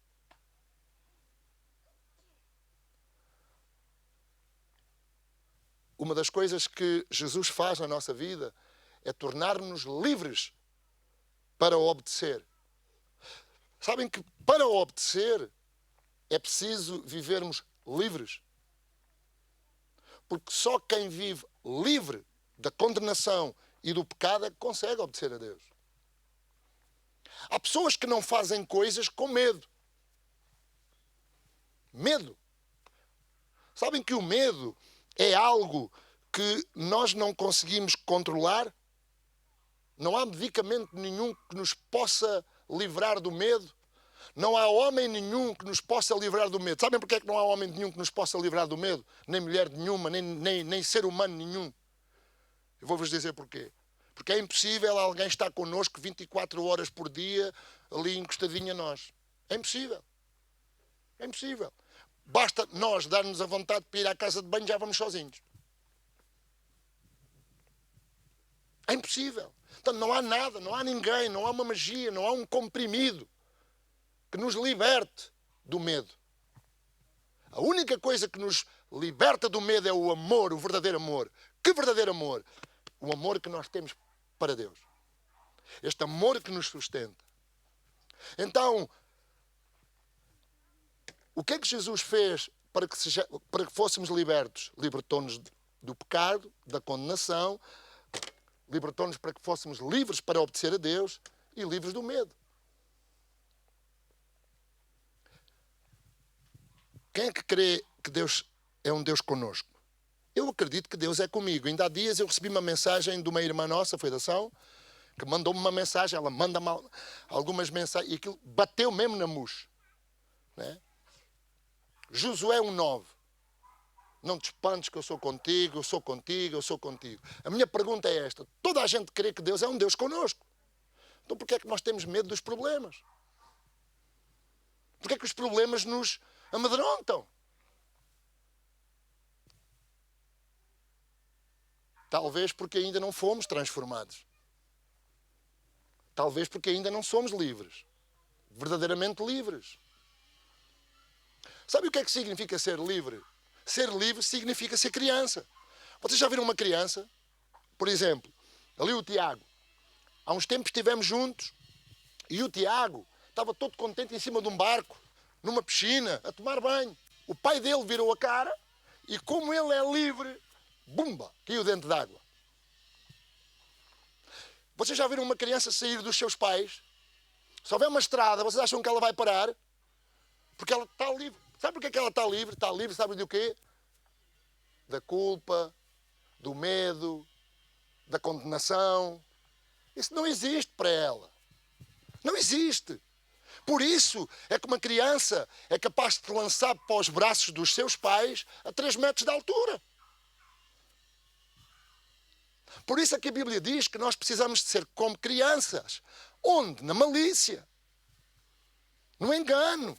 Uma das coisas que Jesus faz na nossa vida é tornar-nos livres para obedecer. Sabem que para obedecer é preciso vivermos livres. Porque só quem vive livre da condenação e do pecado é que consegue obedecer a Deus. Há pessoas que não fazem coisas com medo. Medo. Sabem que o medo é algo que nós não conseguimos controlar. Não há medicamento nenhum que nos possa livrar do medo. Não há homem nenhum que nos possa livrar do medo. Sabem porque é que não há homem nenhum que nos possa livrar do medo? Nem mulher nenhuma, nem ser humano nenhum. Eu vou-vos dizer porquê. Porque é impossível alguém estar connosco 24 horas por dia ali encostadinho a nós. É impossível. É impossível. Basta nós darmos a vontade de ir à casa de banho, já vamos sozinhos. É impossível. Então não há nada, não há ninguém, não há uma magia, não há um comprimido que nos liberte do medo. A única coisa que nos liberta do medo é o amor, o verdadeiro amor. Que verdadeiro amor? O amor que nós temos para Deus. Este amor que nos sustenta. Então, o que é que Jesus fez para que fôssemos libertos? Libertou-nos do pecado, da condenação, libertou-nos para que fôssemos livres para obedecer a Deus e livres do medo. Quem é que crê que Deus é um Deus connosco? Eu acredito que Deus é comigo. Ainda há dias eu recebi uma mensagem de uma irmã nossa, foi da ação, que mandou-me uma mensagem, ela manda-me algumas mensagens, e aquilo bateu mesmo na mousse. Né? Josué 1:9. Não te espantes que eu sou contigo, eu sou contigo, eu sou contigo. A minha pergunta é esta. Toda a gente crê que Deus é um Deus connosco. Então porquê é que nós temos medo dos problemas? Porquê é que os problemas nos amedrontam? Talvez porque ainda não fomos transformados. Talvez porque ainda não somos livres. Verdadeiramente livres. Sabe o que é que significa ser livre? Ser livre significa ser criança. Vocês já viram uma criança? Por exemplo, ali o Tiago. Há uns tempos estivemos juntos e o Tiago estava todo contente em cima de um barco, numa piscina, a tomar banho. O pai dele virou a cara e, como ele é livre, bumba, caiu dentro d'água. Vocês já viram uma criança sair dos seus pais? Se houver uma estrada, vocês acham que ela vai parar? Porque ela está livre. Sabe porquê que ela está livre? Está livre, sabe de o quê? Da culpa, do medo, da condenação. Isso não existe para ela. Não existe. Por isso é que uma criança é capaz de se lançar para os braços dos seus pais a 3 metros de altura. Por isso é que a Bíblia diz que nós precisamos de ser como crianças. Onde? Na malícia. No engano.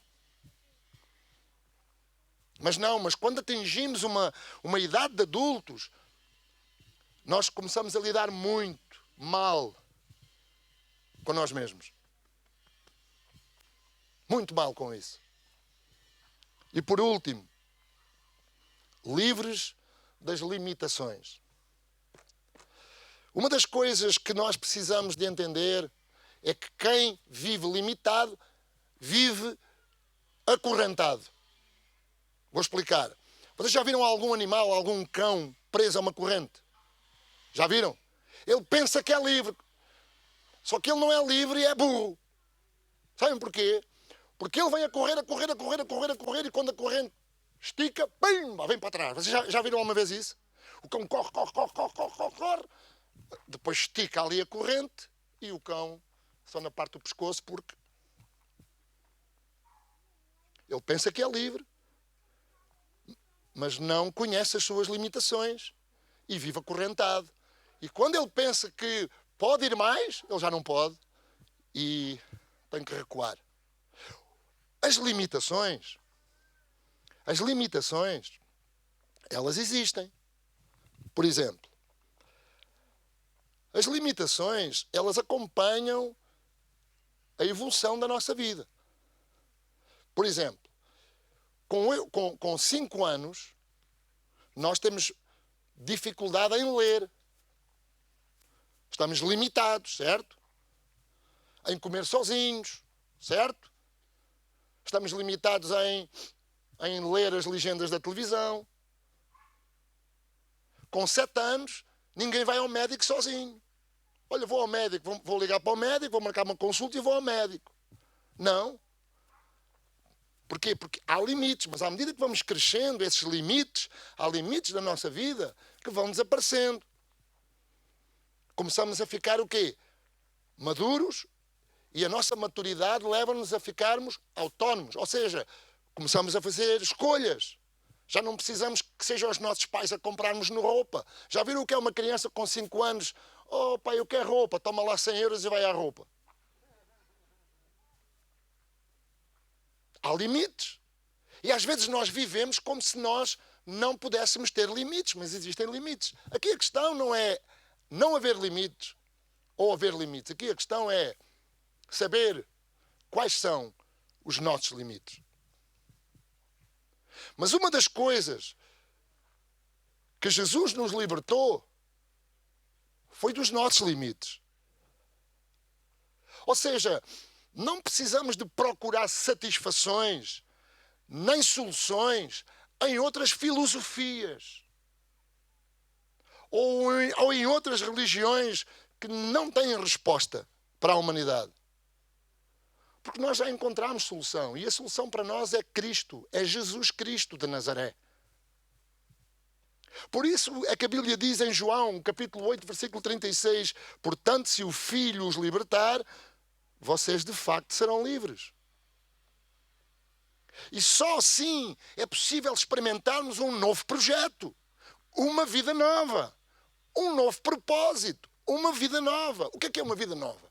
Mas quando atingimos uma idade de adultos, nós começamos a lidar muito mal com nós mesmos. Muito mal com isso. E por último, livres das limitações. Uma das coisas que nós precisamos de entender é que quem vive limitado, vive acorrentado. Vou explicar. Vocês já viram algum animal, algum cão preso a uma corrente? Já viram? Ele pensa que é livre. Só que ele não é livre e é burro. Sabem porquê? Porque ele vem a correr, e quando a corrente estica, pimba, vem para trás. Vocês já viram uma vez isso? O cão corre. Depois estica ali a corrente e o cão só na parte do pescoço porque ele pensa que é livre. Mas não conhece as suas limitações e vive acorrentado. E quando ele pensa que pode ir mais, ele já não pode e tem que recuar. As limitações, elas existem. Por exemplo, as limitações, elas acompanham a evolução da nossa vida. Por exemplo, com 5 anos, nós temos dificuldade em ler. Estamos limitados, certo? Em comer sozinhos, certo? Estamos limitados em ler as legendas da televisão. Com 7 anos, ninguém vai ao médico sozinho. Olha, vou ao médico, vou ligar para o médico, vou marcar uma consulta e vou ao médico. Não. Porquê? Porque há limites, mas à medida que vamos crescendo, esses limites, há limites da nossa vida que vão desaparecendo. Começamos a ficar o quê? Maduros, e a nossa maturidade leva-nos a ficarmos autónomos. Ou seja, começamos a fazer escolhas. Já não precisamos que sejam os nossos pais a comprarmos roupa. Já viram o que é uma criança com 5 anos? Oh pai, eu quero roupa, toma lá 100 euros e vai à roupa. Há limites. E às vezes nós vivemos como se nós não pudéssemos ter limites, mas existem limites. Aqui a questão não é não haver limites ou haver limites. Aqui a questão é saber quais são os nossos limites. Mas uma das coisas que Jesus nos libertou foi dos nossos limites. Ou seja, não precisamos de procurar satisfações nem soluções em outras filosofias ou em outras religiões que não têm resposta para a humanidade. Porque nós já encontramos solução. E a solução para nós é Cristo. É Jesus Cristo de Nazaré. Por isso é que a Bíblia diz em João, capítulo 8, versículo 36, portanto, se o Filho os libertar, vocês de facto serão livres. E só assim é possível experimentarmos um novo projeto, uma vida nova, um novo propósito, uma vida nova. O que é uma vida nova?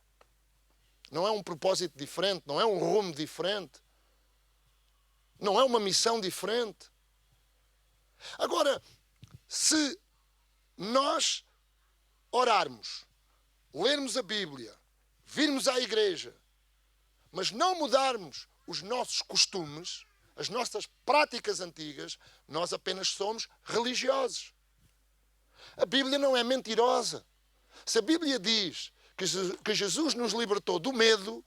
Não é um propósito diferente, não é um rumo diferente, não é uma missão diferente. Agora, se nós orarmos, lermos a Bíblia, virmos à igreja, mas não mudarmos os nossos costumes, as nossas práticas antigas, nós apenas somos religiosos. A Bíblia não é mentirosa. Se a Bíblia diz que Jesus nos libertou do medo,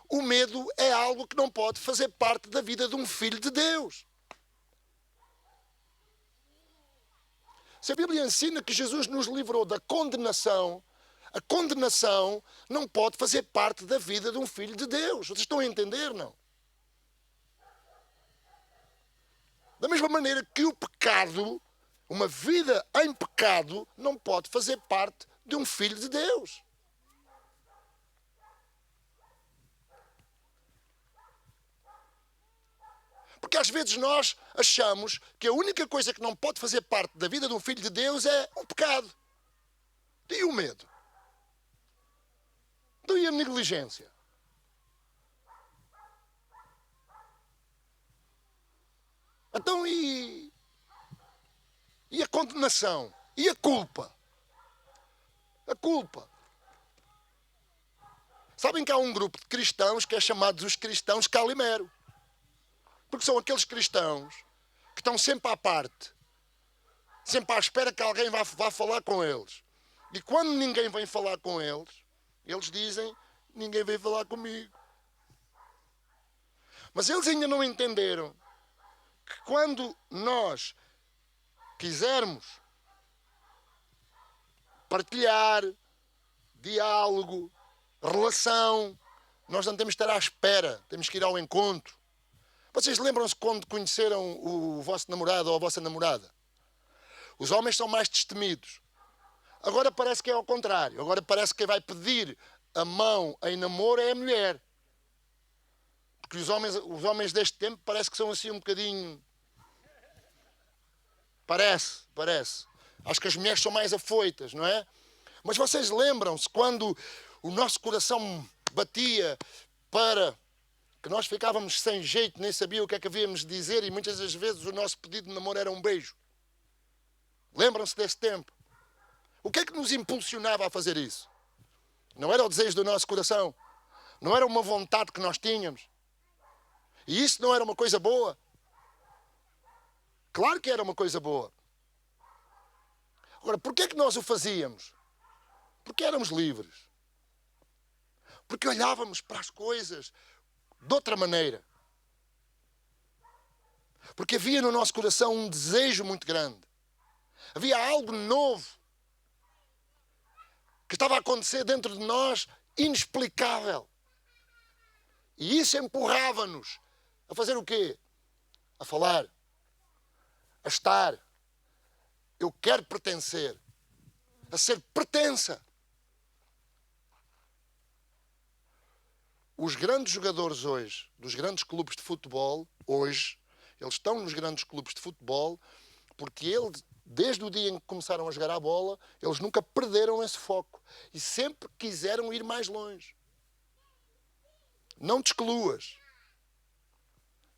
o medo é algo que não pode fazer parte da vida de um filho de Deus. Se a Bíblia ensina que Jesus nos livrou da condenação, a condenação não pode fazer parte da vida de um filho de Deus. Vocês estão a entender, não? Da mesma maneira que o pecado, uma vida em pecado, não pode fazer parte de um filho de Deus. Porque às vezes nós achamos que a única coisa que não pode fazer parte da vida de um filho de Deus é o pecado. E o medo? E a negligência? Então e a condenação? E a culpa? A culpa. Sabem que há um grupo de cristãos que é chamado os cristãos Calimero. Porque são aqueles cristãos que estão sempre à parte, sempre à espera que alguém vá falar com eles. E quando ninguém vem falar com eles, eles dizem, ninguém vem falar comigo. Mas eles ainda não entenderam que quando nós quisermos partilhar, diálogo, relação, nós não temos de estar à espera, temos que ir ao encontro. Vocês lembram-se quando conheceram o vosso namorado ou a vossa namorada? Os homens são mais destemidos. Agora parece que é ao contrário. Agora parece que quem vai pedir a mão em namoro é a mulher. Porque os homens deste tempo parece que são assim um bocadinho... Parece. Acho que as mulheres são mais afoitas, não é? Mas vocês lembram-se quando o nosso coração batia para... que nós ficávamos sem jeito, nem sabia o que é que havíamos de dizer e muitas das vezes o nosso pedido de namoro era um beijo. Lembram-se desse tempo? O que é que nos impulsionava a fazer isso? Não era o desejo do nosso coração? Não era uma vontade que nós tínhamos? E isso não era uma coisa boa? Claro que era uma coisa boa. Agora, porquê é que nós o fazíamos? Porque éramos livres. Porque olhávamos para as coisas de outra maneira. Porque havia no nosso coração um desejo muito grande. Havia algo novo que estava a acontecer dentro de nós, inexplicável. E isso empurrava-nos a fazer o quê? a falar, a estar. Eu quero pertencer, a ser pertença. Os grandes jogadores hoje, dos grandes clubes de futebol, hoje, eles estão nos grandes clubes de futebol porque eles, desde o dia em que começaram a jogar a bola, eles nunca perderam esse foco e sempre quiseram ir mais longe. Não te excluas.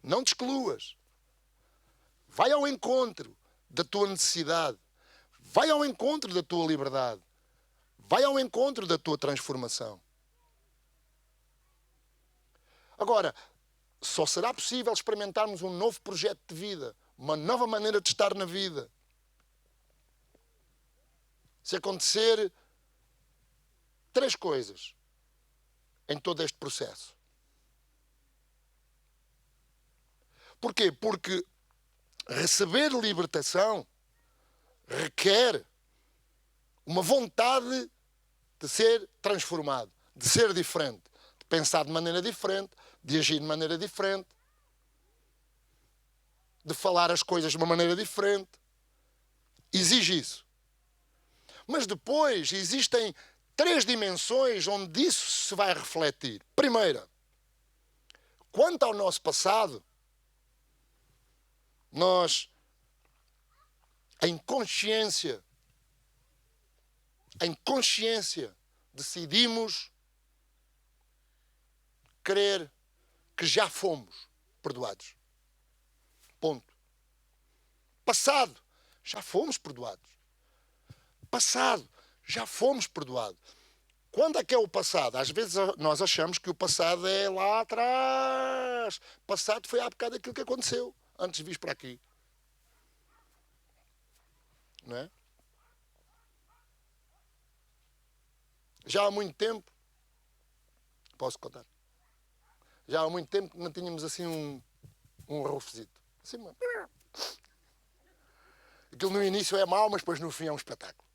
Não te excluas. Vai ao encontro da tua necessidade. Vai ao encontro da tua liberdade. Vai ao encontro da tua transformação. Agora, só será possível experimentarmos um novo projeto de vida, uma nova maneira de estar na vida, se acontecer 3 coisas em todo este processo. Porquê? Porque receber libertação requer uma vontade de ser transformado, de ser diferente, de pensar de maneira diferente, de agir de maneira diferente, de falar as coisas de uma maneira diferente. Exige isso. Mas depois existem 3 dimensões onde isso se vai refletir. Primeira, quanto ao nosso passado, nós, em consciência, decidimos crer que já fomos perdoados. Ponto. Passado, já fomos perdoados. Passado, já fomos perdoados. Quando é que é o passado? Às vezes nós achamos que o passado é lá atrás. Passado foi há bocado aquilo que aconteceu, antes de vir para aqui. Não é? Já há muito tempo, posso contar, já há muito tempo que não tínhamos assim um rofezito. Assim, mano. Aquilo no início é mau, mas depois no fim é um espetáculo.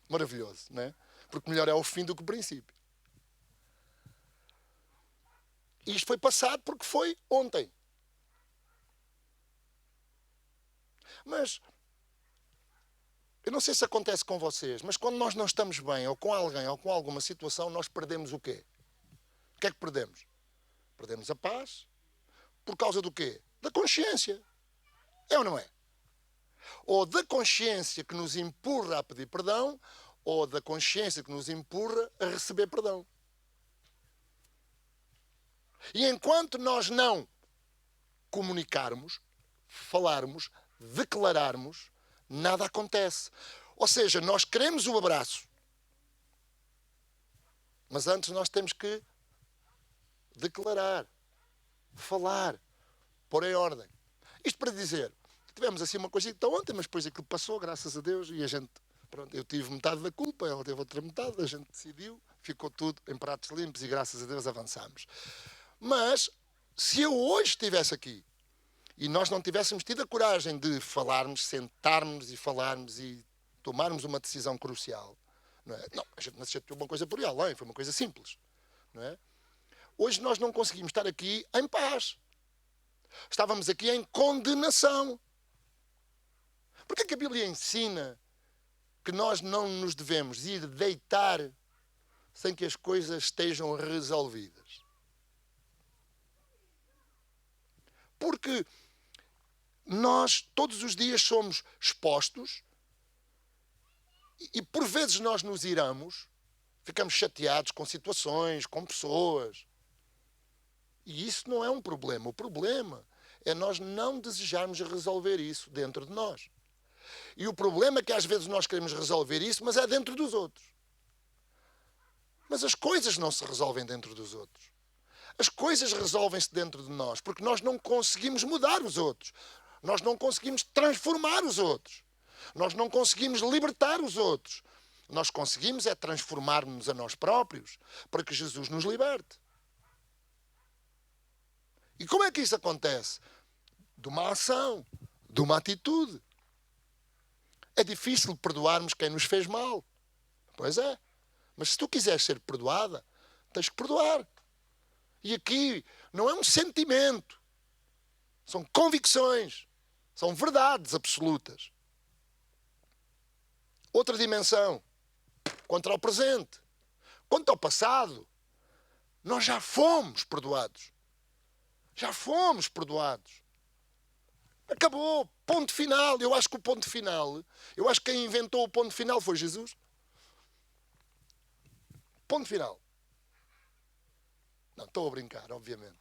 Maravilhoso, não é? Porque melhor é o fim do que o princípio. E isto foi passado porque foi ontem. Mas eu não sei se acontece com vocês, mas quando nós não estamos bem, ou com alguém, ou com alguma situação, nós perdemos o quê? O que é que perdemos? Perdemos a paz. Por causa do quê? Da consciência. É ou não é? Ou da consciência que nos empurra a pedir perdão, ou da consciência que nos empurra a receber perdão. E enquanto nós não comunicarmos, falarmos, declararmos, nada acontece. Ou seja, nós queremos o abraço, mas antes nós temos que declarar, falar, pôr em ordem. Isto para dizer, tivemos assim uma coisita ontem, mas depois aquilo passou, graças a Deus, e a gente, pronto, eu tive metade da culpa, ela teve outra metade, a gente decidiu, ficou tudo em pratos limpos e graças a Deus avançamos. Mas, se eu hoje estivesse aqui, e nós não tivéssemos tido a coragem de falarmos, sentarmos e falarmos e tomarmos uma decisão crucial, não é? Não, a gente não se chateou uma coisa por aí além, foi uma coisa simples, não é? Hoje nós não conseguimos estar aqui em paz. Estávamos aqui em condenação. Porque é que a Bíblia ensina que nós não nos devemos ir deitar sem que as coisas estejam resolvidas? Porque nós todos os dias somos expostos e por vezes nós nos iramos, ficamos chateados com situações, com pessoas. E isso não é um problema. O problema é nós não desejarmos resolver isso dentro de nós. E o problema é que às vezes nós queremos resolver isso, mas é dentro dos outros. Mas as coisas não se resolvem dentro dos outros. As coisas resolvem-se dentro de nós, porque nós não conseguimos mudar os outros. Nós não conseguimos transformar os outros. Nós não conseguimos libertar os outros. Nós conseguimos é transformar-nos a nós próprios para que Jesus nos liberte. E como é que isso acontece? De uma ação, de uma atitude. É difícil perdoarmos quem nos fez mal. Pois é. Mas se tu quiseres ser perdoada, tens que perdoar. E aqui não é um sentimento. São convicções. São verdades absolutas. Outra dimensão. Quanto ao presente. Quanto ao passado. Nós já fomos perdoados. Já fomos perdoados. Acabou. Ponto final. Eu acho que o ponto final, eu acho que quem inventou o ponto final foi Jesus. Ponto final. Não, estou a brincar, obviamente.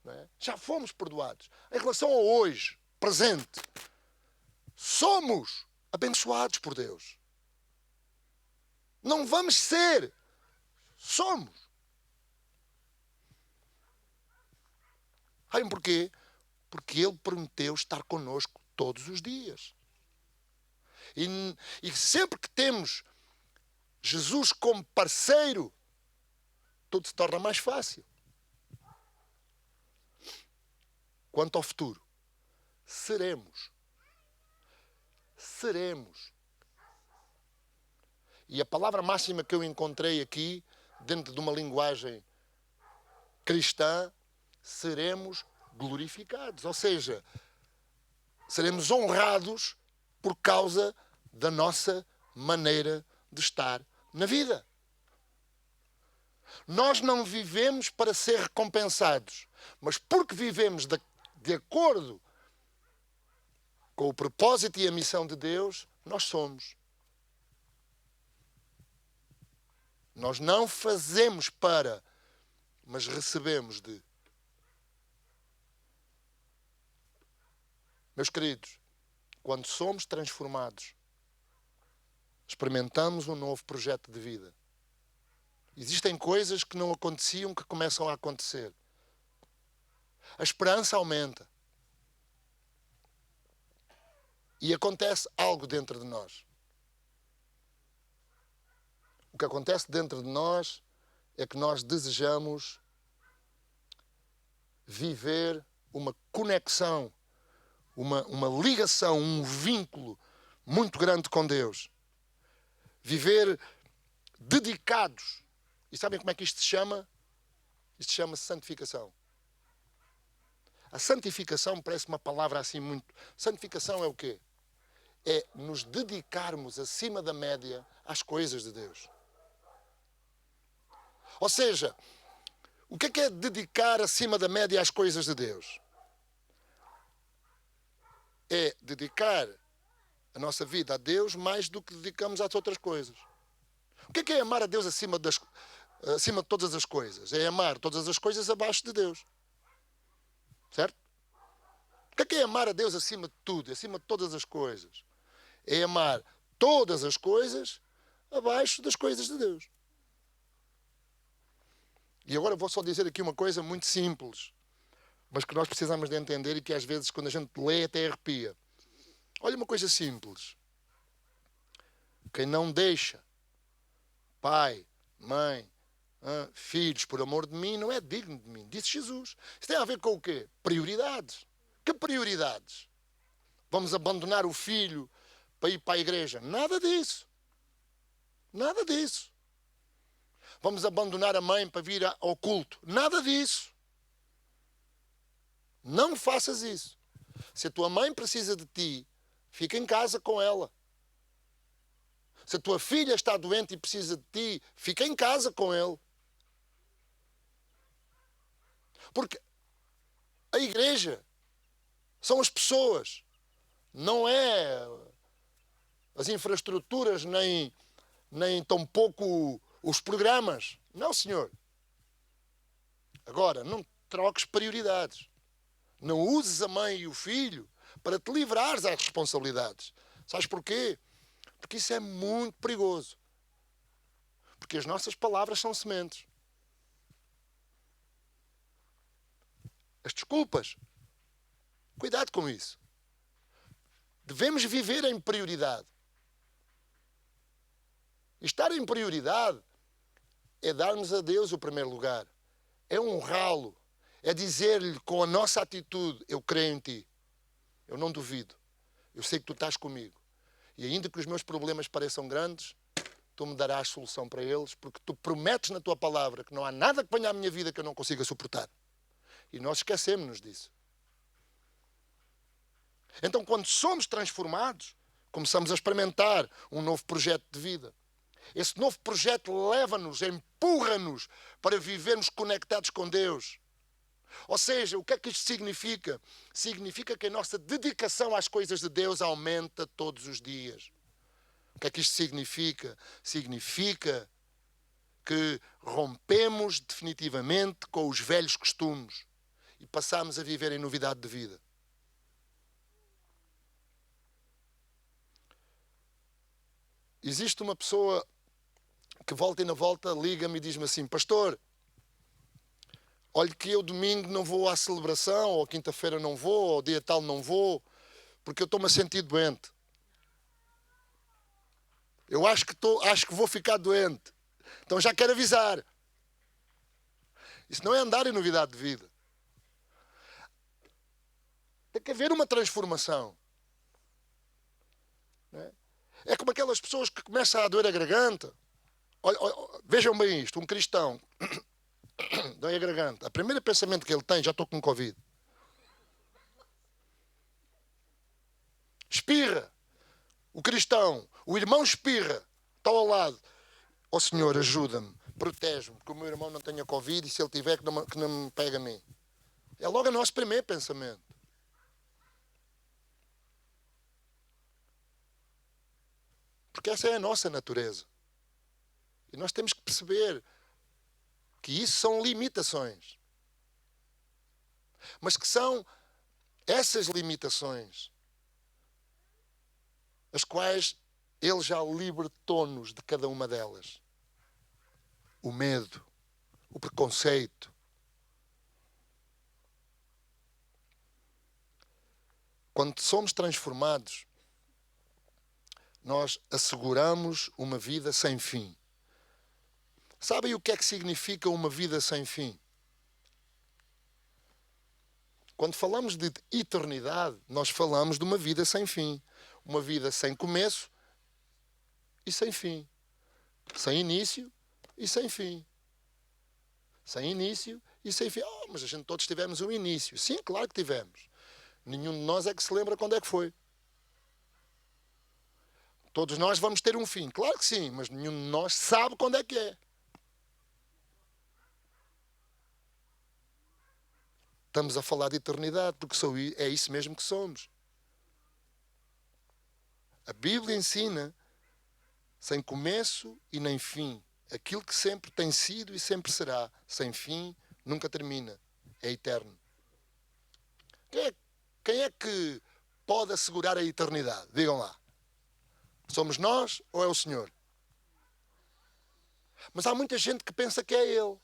Não é? Já fomos perdoados. Em relação ao hoje, presente, somos abençoados por Deus. Não vamos ser. Somos. Sabem porquê? Porque Ele prometeu estar connosco todos os dias. E sempre que temos Jesus como parceiro, tudo se torna mais fácil. Quanto ao futuro, seremos. Seremos. E a palavra máxima que eu encontrei aqui, dentro de uma linguagem cristã, seremos glorificados. Ou seja, seremos honrados por causa da nossa maneira de estar na vida. Nós não vivemos para ser recompensados, mas porque vivemos de acordo com o propósito e a missão de Deus, nós somos. Nós não fazemos para, mas recebemos de. Meus queridos, quando somos transformados, experimentamos um novo projeto de vida. Existem coisas que não aconteciam que começam a acontecer. A esperança aumenta. E acontece algo dentro de nós. O que acontece dentro de nós é que nós desejamos viver uma conexão, uma ligação, um vínculo muito grande com Deus. Viver dedicados. E sabem como é que isto se chama? Isto chama-se santificação. A santificação parece uma palavra assim muito... Santificação é o quê? É nos dedicarmos acima da média às coisas de Deus. Ou seja, o que é dedicar acima da média às coisas de Deus? É dedicar a nossa vida a Deus mais do que dedicamos às outras coisas. O que é amar a Deus acima de todas as coisas? É amar todas as coisas abaixo de Deus. Certo? O que é amar a Deus acima de tudo, acima de todas as coisas? É amar todas as coisas abaixo das coisas de Deus. E agora vou só dizer aqui uma coisa muito simples, mas que nós precisamos de entender e que às vezes quando a gente lê até arrepia. Olha uma coisa simples. Quem não deixa pai, mãe, filhos por amor de mim, não é digno de mim, disse Jesus. Isso tem a ver com o quê? Prioridades. Que prioridades? Vamos abandonar o filho para ir para a igreja? Nada disso. Nada disso. Vamos abandonar a mãe para vir ao culto? Nada disso. Não faças isso. Se a tua mãe precisa de ti, fica em casa com ela. Se a tua filha está doente e precisa de ti, fica em casa com ele. Porque a igreja são as pessoas, não é as infraestruturas, nem tampouco os programas. Não, senhor. Agora, não troques prioridades. Não uses a mãe e o filho para te livrares às responsabilidades. Sabes porquê? Porque isso é muito perigoso. Porque as nossas palavras são sementes. As desculpas. Cuidado com isso. Devemos viver em prioridade. E estar em prioridade é darmos a Deus o primeiro lugar. É honrá-lo. É dizer-lhe com a nossa atitude, eu creio em ti. Eu não duvido. Eu sei que tu estás comigo. E ainda que os meus problemas pareçam grandes, tu me darás solução para eles, porque tu prometes na tua palavra que não há nada que venha à minha vida que eu não consiga suportar. E nós esquecemos-nos disso. Então, quando somos transformados, começamos a experimentar um novo projeto de vida. Esse novo projeto leva-nos, empurra-nos para vivermos conectados com Deus. Ou seja, o que é que isto significa? Significa que a nossa dedicação às coisas de Deus aumenta todos os dias. O que é que isto significa? Significa que rompemos definitivamente com os velhos costumes e passamos a viver em novidade de vida. Existe uma pessoa que volta e na volta liga-me e diz-me assim: pastor, olha que eu domingo não vou à celebração, ou quinta-feira não vou, ou dia tal não vou, porque eu estou-me a sentir doente. Eu acho que vou ficar doente. Então já quero avisar. Isso não é andar em novidade de vida. Tem que haver uma transformação. Não é? É como aquelas pessoas que começam a doer a garganta. Olha, vejam bem isto, um cristão dói a garganta. O primeiro pensamento que ele tem: já estou com Covid. Espirra. O cristão, o irmão espirra, está ao lado. Ó Senhor, ajuda-me, protege-me, que o meu irmão não tenha Covid e se ele tiver, que não me pegue a mim. É logo o nosso primeiro pensamento. Porque essa é a nossa natureza. E nós temos que perceber que isso são limitações. Mas que são essas limitações as quais Ele já libertou-nos de cada uma delas. O medo, o preconceito. Quando somos transformados, nós asseguramos uma vida sem fim. Sabem o que é que significa uma vida sem fim? Quando falamos de eternidade, nós falamos de uma vida sem fim. Uma vida sem começo e sem fim. Sem início e sem fim. Sem início e sem fim. Oh, mas a gente todos tivemos um início. Sim, claro que tivemos. Nenhum de nós é que se lembra quando é que foi. Todos nós vamos ter um fim. Claro que sim, mas nenhum de nós sabe quando é que é. Estamos a falar de eternidade, porque é isso mesmo que somos. A Bíblia ensina sem começo e nem fim. Aquilo que sempre tem sido e sempre será. Sem fim, nunca termina. É eterno. Quem é que pode assegurar a eternidade? Digam lá. Somos nós ou é o Senhor? Mas há muita gente que pensa que é Ele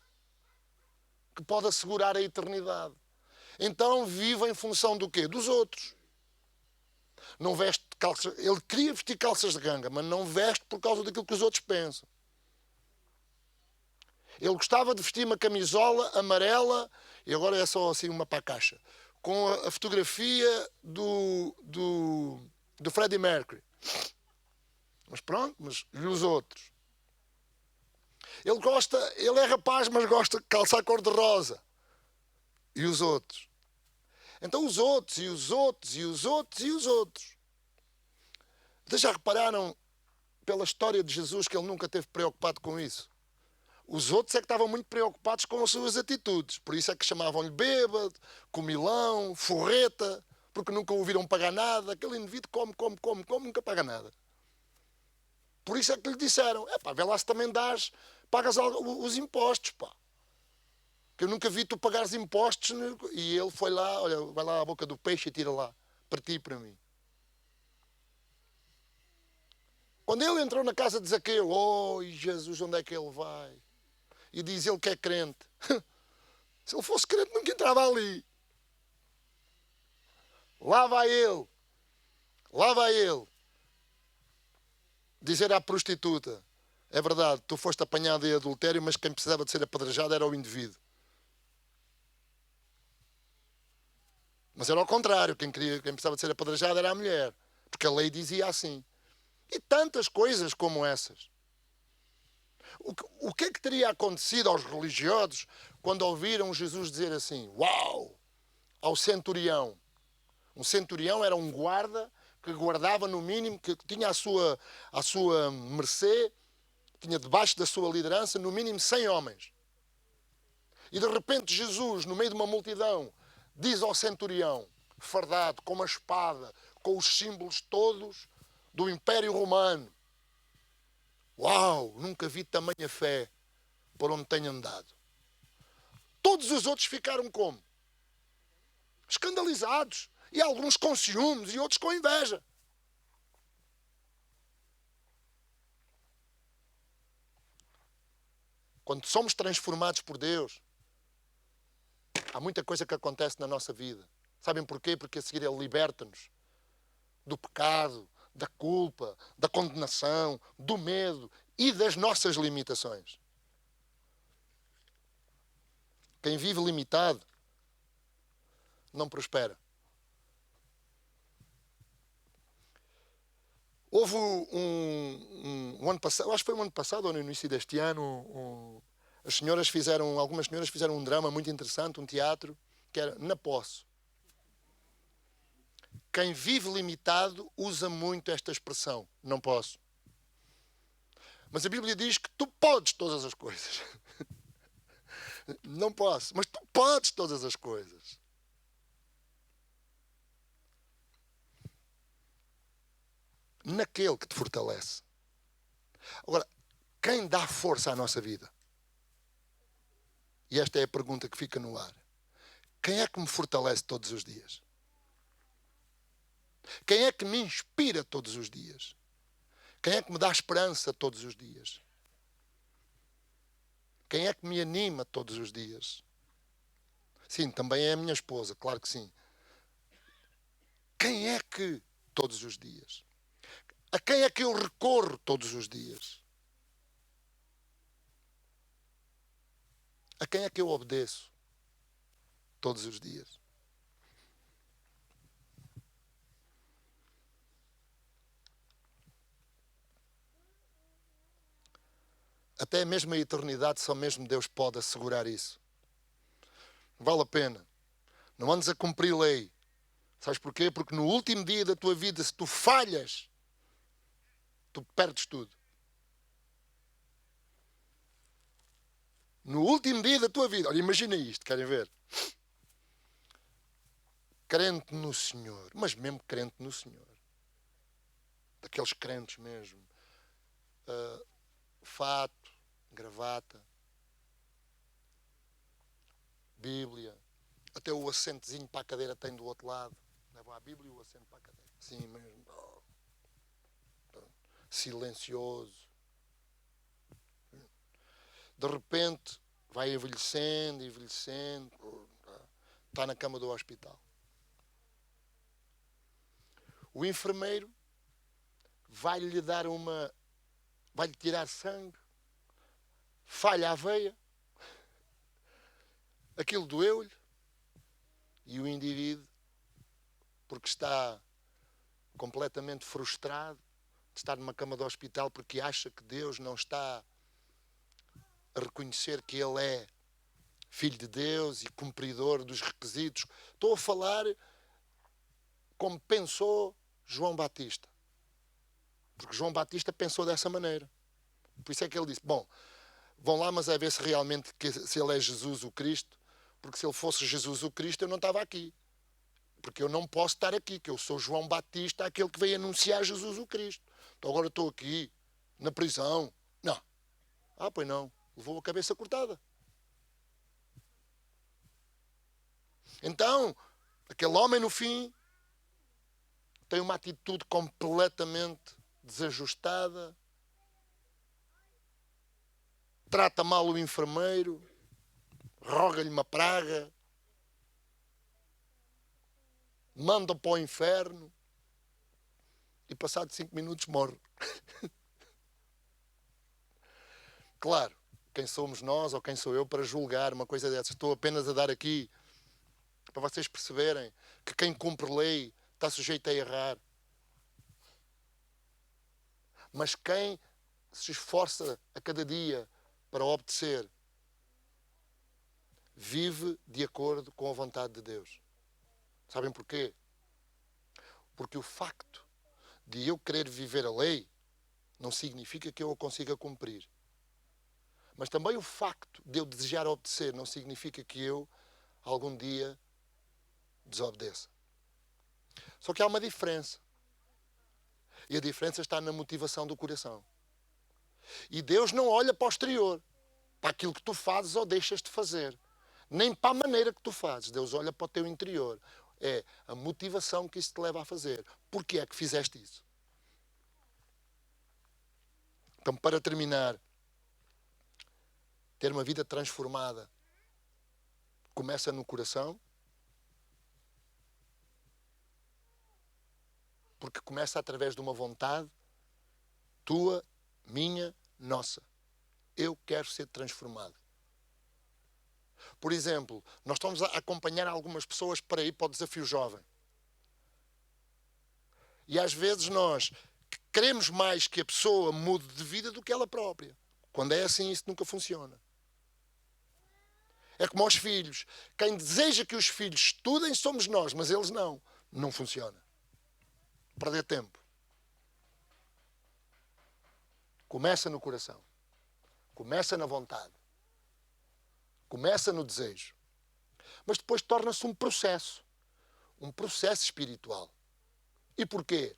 que pode assegurar a eternidade. Então vive em função do quê? Dos outros. Não veste calças. Ele queria vestir calças de ganga, mas não veste por causa daquilo que os outros pensam. Ele gostava de vestir uma camisola amarela, e agora é só assim uma para a caixa, com a fotografia do Freddie Mercury. Mas pronto, e os outros? Ele é rapaz, mas gosta de calçar cor-de-rosa. E os outros? Então os outros, e os outros, e os outros, e os outros. Vocês já repararam pela história de Jesus que ele nunca esteve preocupado com isso? Os outros é que estavam muito preocupados com as suas atitudes. Por isso é que chamavam-lhe bêbado, comilão, forreta, porque nunca o viram pagar nada. Aquele indivíduo come, nunca paga nada. Por isso é que lhe disseram: vê lá se também pagas os impostos, pá. Que eu nunca vi tu pagares impostos. E ele foi lá: olha, vai lá à boca do peixe e tira lá, para ti e para mim. Quando ele entrou na casa de Zaqueu, Jesus, onde é que ele vai? E diz ele que é crente. Se ele fosse crente, nunca entrava ali. Lá vai ele dizer à prostituta: é verdade, tu foste apanhado em adultério, mas quem precisava de ser apedrejado era o indivíduo. Mas era ao contrário, quem precisava de ser apedrejado era a mulher, porque a lei dizia assim. E tantas coisas como essas. O que é que teria acontecido aos religiosos quando ouviram Jesus dizer assim: uau, ao centurião, Um centurião era um guarda que guardava no mínimo, que tinha à sua mercê, tinha debaixo da sua liderança no mínimo 100 homens. E de repente Jesus, no meio de uma multidão, diz ao centurião, fardado, com uma espada, com os símbolos todos do Império Romano: uau, nunca vi tamanha fé por onde tenho andado. Todos os outros ficaram como? Escandalizados. E alguns com ciúmes e outros com inveja. Quando somos transformados por Deus, há muita coisa que acontece na nossa vida. Sabem porquê? Porque a seguir Ele liberta-nos do pecado, da culpa, da condenação, do medo e das nossas limitações. Quem vive limitado não prospera. Houve um ano passado, acho que foi um ano passado ou no início deste ano, algumas senhoras fizeram um drama muito interessante, um teatro, que era Na Posse. Quem vive limitado usa muito esta expressão, não posso. Mas a Bíblia diz que tu podes todas as coisas. Não posso, mas tu podes todas as coisas. Naquele que te fortalece. Agora, quem dá força à nossa vida? E esta é a pergunta que fica no ar. Quem é que me fortalece todos os dias? Quem é que me inspira todos os dias? Quem é que me dá esperança todos os dias? Quem é que me anima todos os dias? Sim, também é a minha esposa, claro que sim. Quem é que todos os dias? A quem é que eu recorro todos os dias? A quem é que eu obedeço todos os dias? Até mesmo a eternidade, só mesmo Deus pode assegurar isso. Vale a pena. Não andes a cumprir lei. Sabes porquê? Porque no último dia da tua vida, se tu falhas, tu perdes tudo. No último dia da tua vida, olha, imagina isto, querem ver? Crente no Senhor, mas mesmo crente no Senhor. Daqueles crentes mesmo. Fato, gravata, Bíblia, até o assentozinho para a cadeira tem do outro lado. Leva a Bíblia e o assento para a cadeira. Assim mesmo. Silencioso. De repente vai envelhecendo, está na cama do hospital. O enfermeiro vai-lhe tirar sangue, falha a veia, aquilo doeu-lhe, e o indivíduo, porque está completamente frustrado de estar numa cama do hospital, porque acha que Deus não está a reconhecer que ele é filho de Deus e cumpridor dos requisitos. Estou a falar como pensou João Batista. Porque João Batista pensou dessa maneira. Por isso é que ele disse, bom, vão lá, mas é ver se realmente se ele é Jesus o Cristo, porque se ele fosse Jesus o Cristo eu não estava aqui. Porque eu não posso estar aqui, que eu sou João Batista, aquele que veio anunciar Jesus o Cristo. Então agora estou aqui, na prisão. Não. Ah, pois não. Levou a cabeça cortada. Então, aquele homem no fim tem uma atitude completamente desajustada, trata mal o enfermeiro, roga-lhe uma praga, manda-o para o inferno e passado 5 minutos morre. Claro, quem somos nós ou quem sou eu para julgar uma coisa dessas? Estou apenas a dar aqui para vocês perceberem que quem cumpre lei está sujeito a errar. Mas quem se esforça a cada dia para obedecer, vive de acordo com a vontade de Deus. Sabem porquê? Porque o facto de eu querer viver a lei não significa que eu a consiga cumprir. Mas também o facto de eu desejar obedecer não significa que eu algum dia desobedeça. Só que há uma diferença. E a diferença está na motivação do coração. E Deus não olha para o exterior, para aquilo que tu fazes ou deixas de fazer. Nem para a maneira que tu fazes. Deus olha para o teu interior. É a motivação que isso te leva a fazer. Porquê é que fizeste isso? Então, para terminar, ter uma vida transformada começa no coração, porque começa através de uma vontade tua, minha, nossa. Eu quero ser transformado. Por exemplo, nós estamos a acompanhar algumas pessoas para ir para o desafio jovem. E às vezes nós queremos mais que a pessoa mude de vida do que ela própria. Quando é assim, isso nunca funciona. É como aos filhos. Quem deseja que os filhos estudem somos nós, mas eles não. Não funciona. Perder tempo. Começa no coração. Começa na vontade. Começa no desejo. Mas depois torna-se um processo. Um processo espiritual. E porquê?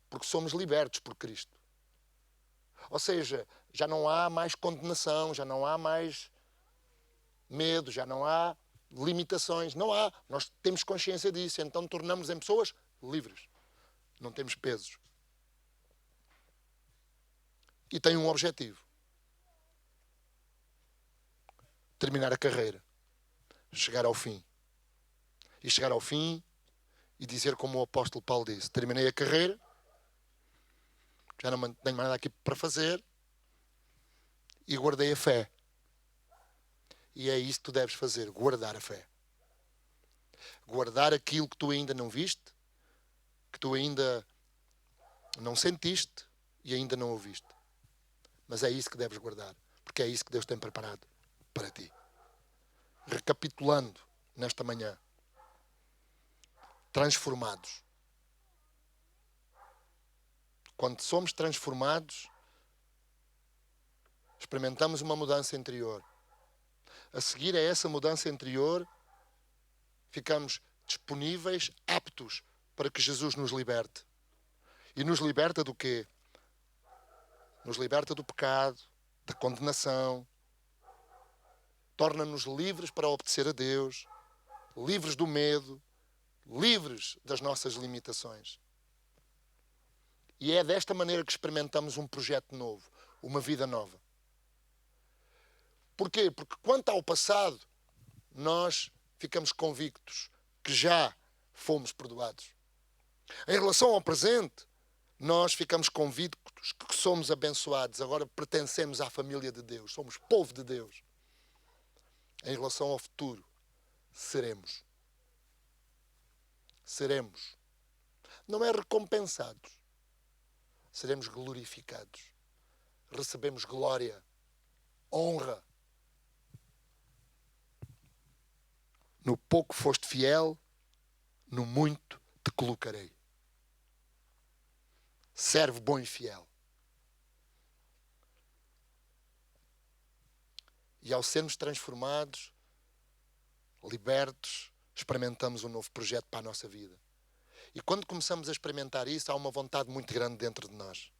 Porque somos libertos por Cristo. Ou seja, já não há mais condenação, já não há mais medo, já não há limitações. Não há. Nós temos consciência disso. Então tornamos em pessoas livres. Não temos pesos. E tem um objetivo. Terminar a carreira. Chegar ao fim. E chegar ao fim e dizer como o apóstolo Paulo disse: terminei a carreira, já não tenho mais nada aqui para fazer e guardei a fé. E é isso que tu deves fazer, guardar a fé. Guardar aquilo que tu ainda não viste, que tu ainda não sentiste e ainda não ouviste. Mas é isso que deves guardar, porque é isso que Deus tem preparado para ti. Recapitulando nesta manhã. Transformados. Quando somos transformados, experimentamos uma mudança interior. A seguir a essa mudança interior, ficamos disponíveis, aptos para que Jesus nos liberte. E nos liberta do quê? Nos liberta do pecado, da condenação. Torna-nos livres para obedecer a Deus, livres do medo, livres das nossas limitações. E é desta maneira que experimentamos um projeto novo, uma vida nova. Porquê? Porque quanto ao passado, nós ficamos convictos que já fomos perdoados. Em relação ao presente, nós ficamos convictos que somos abençoados, agora pertencemos à família de Deus, somos povo de Deus. Em relação ao futuro, seremos. Seremos. Não é recompensados. Seremos glorificados. Recebemos glória, honra. No pouco foste fiel, no muito te colocarei. Servo bom e fiel. E ao sermos transformados, libertos, experimentamos um novo projeto para a nossa vida. E quando começamos a experimentar isso, há uma vontade muito grande dentro de nós.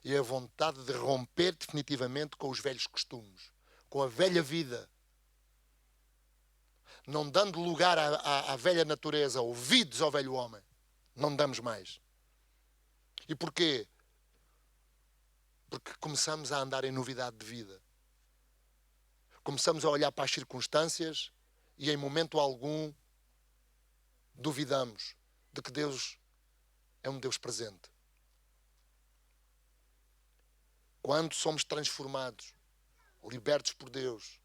E é a vontade de romper definitivamente com os velhos costumes, com a velha vida. Não dando lugar à velha natureza, ouvidos ao velho homem. Não damos mais. E porquê? Porque começamos a andar em novidade de vida. Começamos a olhar para as circunstâncias e em momento algum duvidamos de que Deus é um Deus presente. Quando somos transformados, libertos por Deus,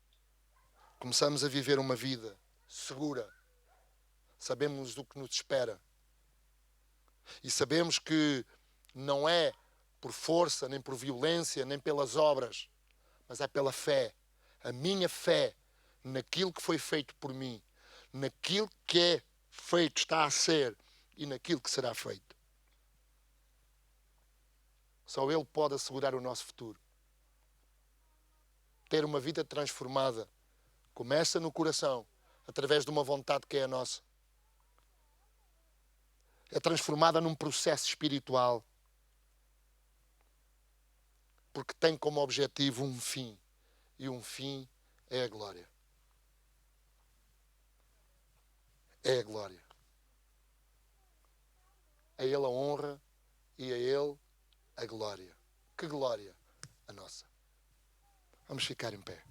começamos a viver uma vida segura. Sabemos do que nos espera. E sabemos que não é por força, nem por violência, nem pelas obras, mas é pela fé. A minha fé naquilo que foi feito por mim, naquilo que é feito, está a ser, e naquilo que será feito. Só Ele pode assegurar o nosso futuro. Ter uma vida transformada começa no coração, através de uma vontade que é a nossa. É transformada num processo espiritual. Porque tem como objetivo um fim. E um fim é a glória. É a glória. A Ele a honra e a Ele a glória. Que glória a nossa. Vamos ficar em pé.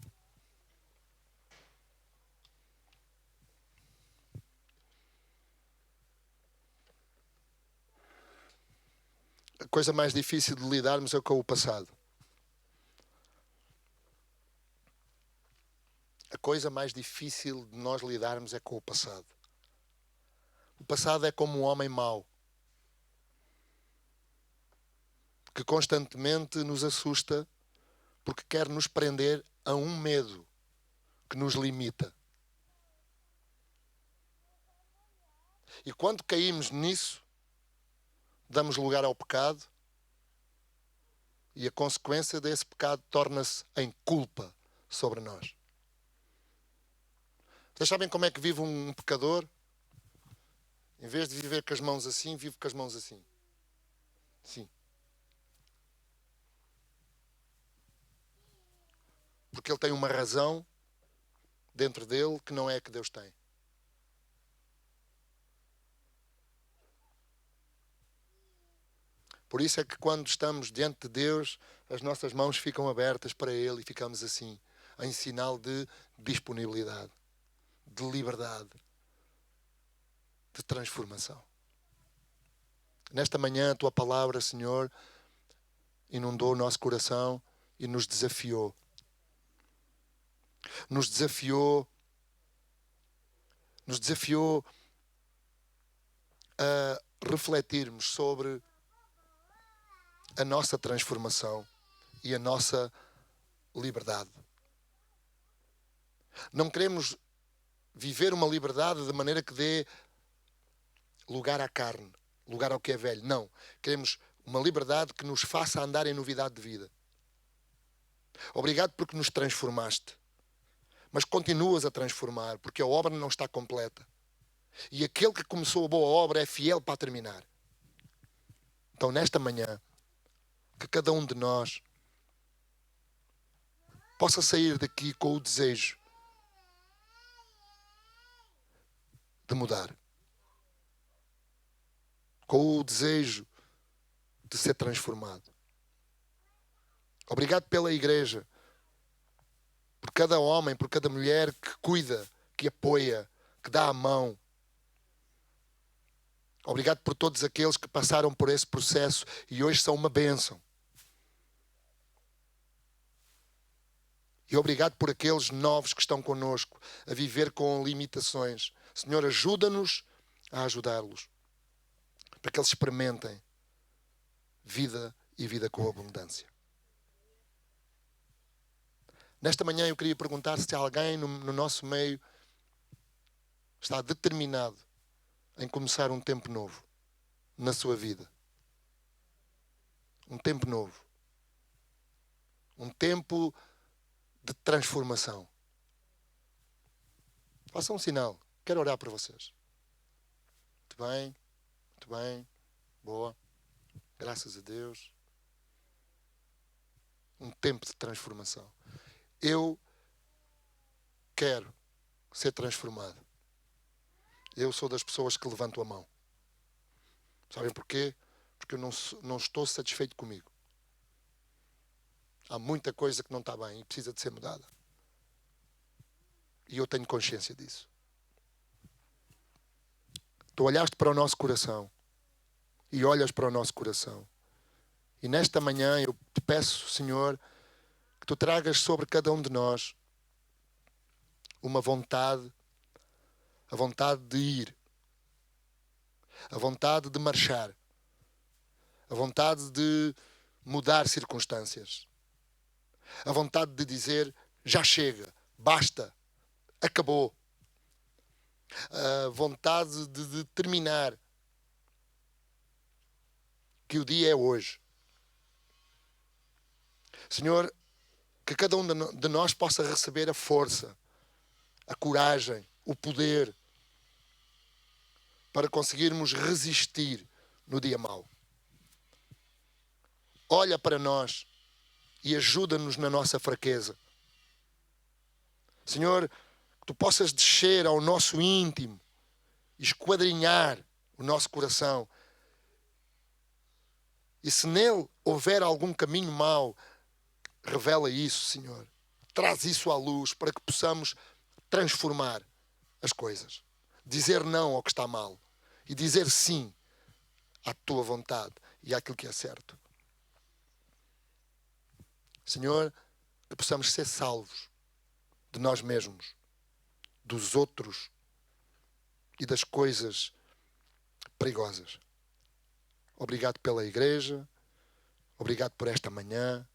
A coisa mais difícil de lidarmos é com o passado. A coisa mais difícil de nós lidarmos é com o passado. O passado é como um homem mau, que constantemente nos assusta porque quer nos prender a um medo que nos limita. E quando caímos nisso, damos lugar ao pecado e a consequência desse pecado torna-se em culpa sobre nós. Vocês sabem como é que vive um pecador? Em vez de viver com as mãos assim, vive com as mãos assim. Sim. Porque ele tem uma razão dentro dele que não é a que Deus tem. Por isso é que quando estamos diante de Deus, as nossas mãos ficam abertas para Ele e ficamos assim, em sinal de disponibilidade, de liberdade, de transformação. Nesta manhã a Tua palavra, Senhor, inundou o nosso coração e nos desafiou. Nos desafiou a refletirmos sobre a nossa transformação e a nossa liberdade. Não queremos viver uma liberdade de maneira que dê lugar à carne, lugar ao que é velho. Não. Queremos uma liberdade que nos faça andar em novidade de vida. Obrigado porque nos transformaste. Mas continuas a transformar, porque a obra não está completa. E aquele que começou a boa obra é fiel para terminar. Então, nesta manhã, que cada um de nós possa sair daqui com o desejo de mudar. Com o desejo de ser transformado. Obrigado pela igreja. Por cada homem, por cada mulher que cuida, que apoia, que dá a mão. Obrigado por todos aqueles que passaram por esse processo e hoje são uma bênção. E obrigado por aqueles novos que estão connosco a viver com limitações. Senhor, ajuda-nos a ajudá-los. Para que eles experimentem vida e vida com abundância. Nesta manhã eu queria perguntar se alguém no nosso meio está determinado em começar um tempo novo na sua vida. Um tempo novo. Um tempo de transformação. Façam um sinal. Quero orar por vocês. Muito bem. Muito bem. Boa. Graças a Deus. Um tempo de transformação. Eu quero ser transformado. Eu sou das pessoas que levantam a mão. Sabem porquê? Porque eu não estou satisfeito comigo. Há muita coisa que não está bem e precisa de ser mudada. E eu tenho consciência disso. Tu olhaste para o nosso coração e olhas para o nosso coração. E nesta manhã eu te peço, Senhor, que tu tragas sobre cada um de nós uma vontade, a vontade de ir, a vontade de marchar, a vontade de mudar circunstâncias, a vontade de dizer, já chega, basta, acabou, a vontade de terminar que o dia é hoje. Senhor, que cada um de nós possa receber a força, a coragem, o poder para conseguirmos resistir no dia mau. Olha para nós e ajuda-nos na nossa fraqueza. Senhor, que tu possas descer ao nosso íntimo, esquadrinhar o nosso coração. E se nele houver algum caminho mau, revela isso, Senhor. Traz isso à luz para que possamos transformar as coisas. Dizer não ao que está mal e dizer sim à tua vontade e àquilo que é certo. Senhor, que possamos ser salvos de nós mesmos, dos outros e das coisas perigosas. Obrigado pela igreja, obrigado por esta manhã,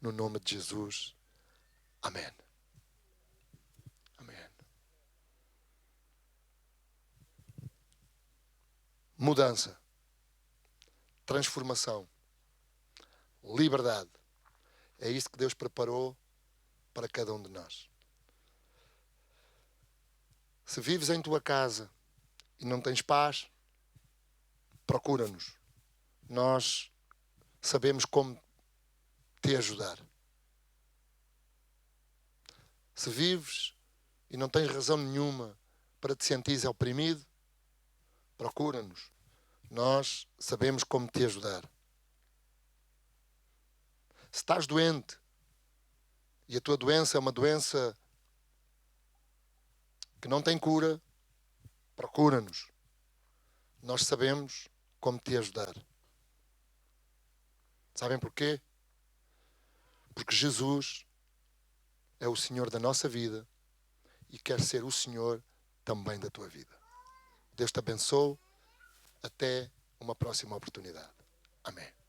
no nome de Jesus. Amém. Amém. Mudança, transformação, liberdade. É isso que Deus preparou para cada um de nós. Se vives em tua casa e não tens paz, procura-nos. Nós sabemos como te ajudar. Se vives e não tens razão nenhuma para te sentires oprimido, procura-nos. Nós sabemos como te ajudar. Se estás doente e a tua doença é uma doença que não tem cura, procura-nos. Nós sabemos como te ajudar. Sabem porquê? Porque Jesus é o Senhor da nossa vida e quer ser o Senhor também da tua vida. Deus te abençoe. Até uma próxima oportunidade. Amém.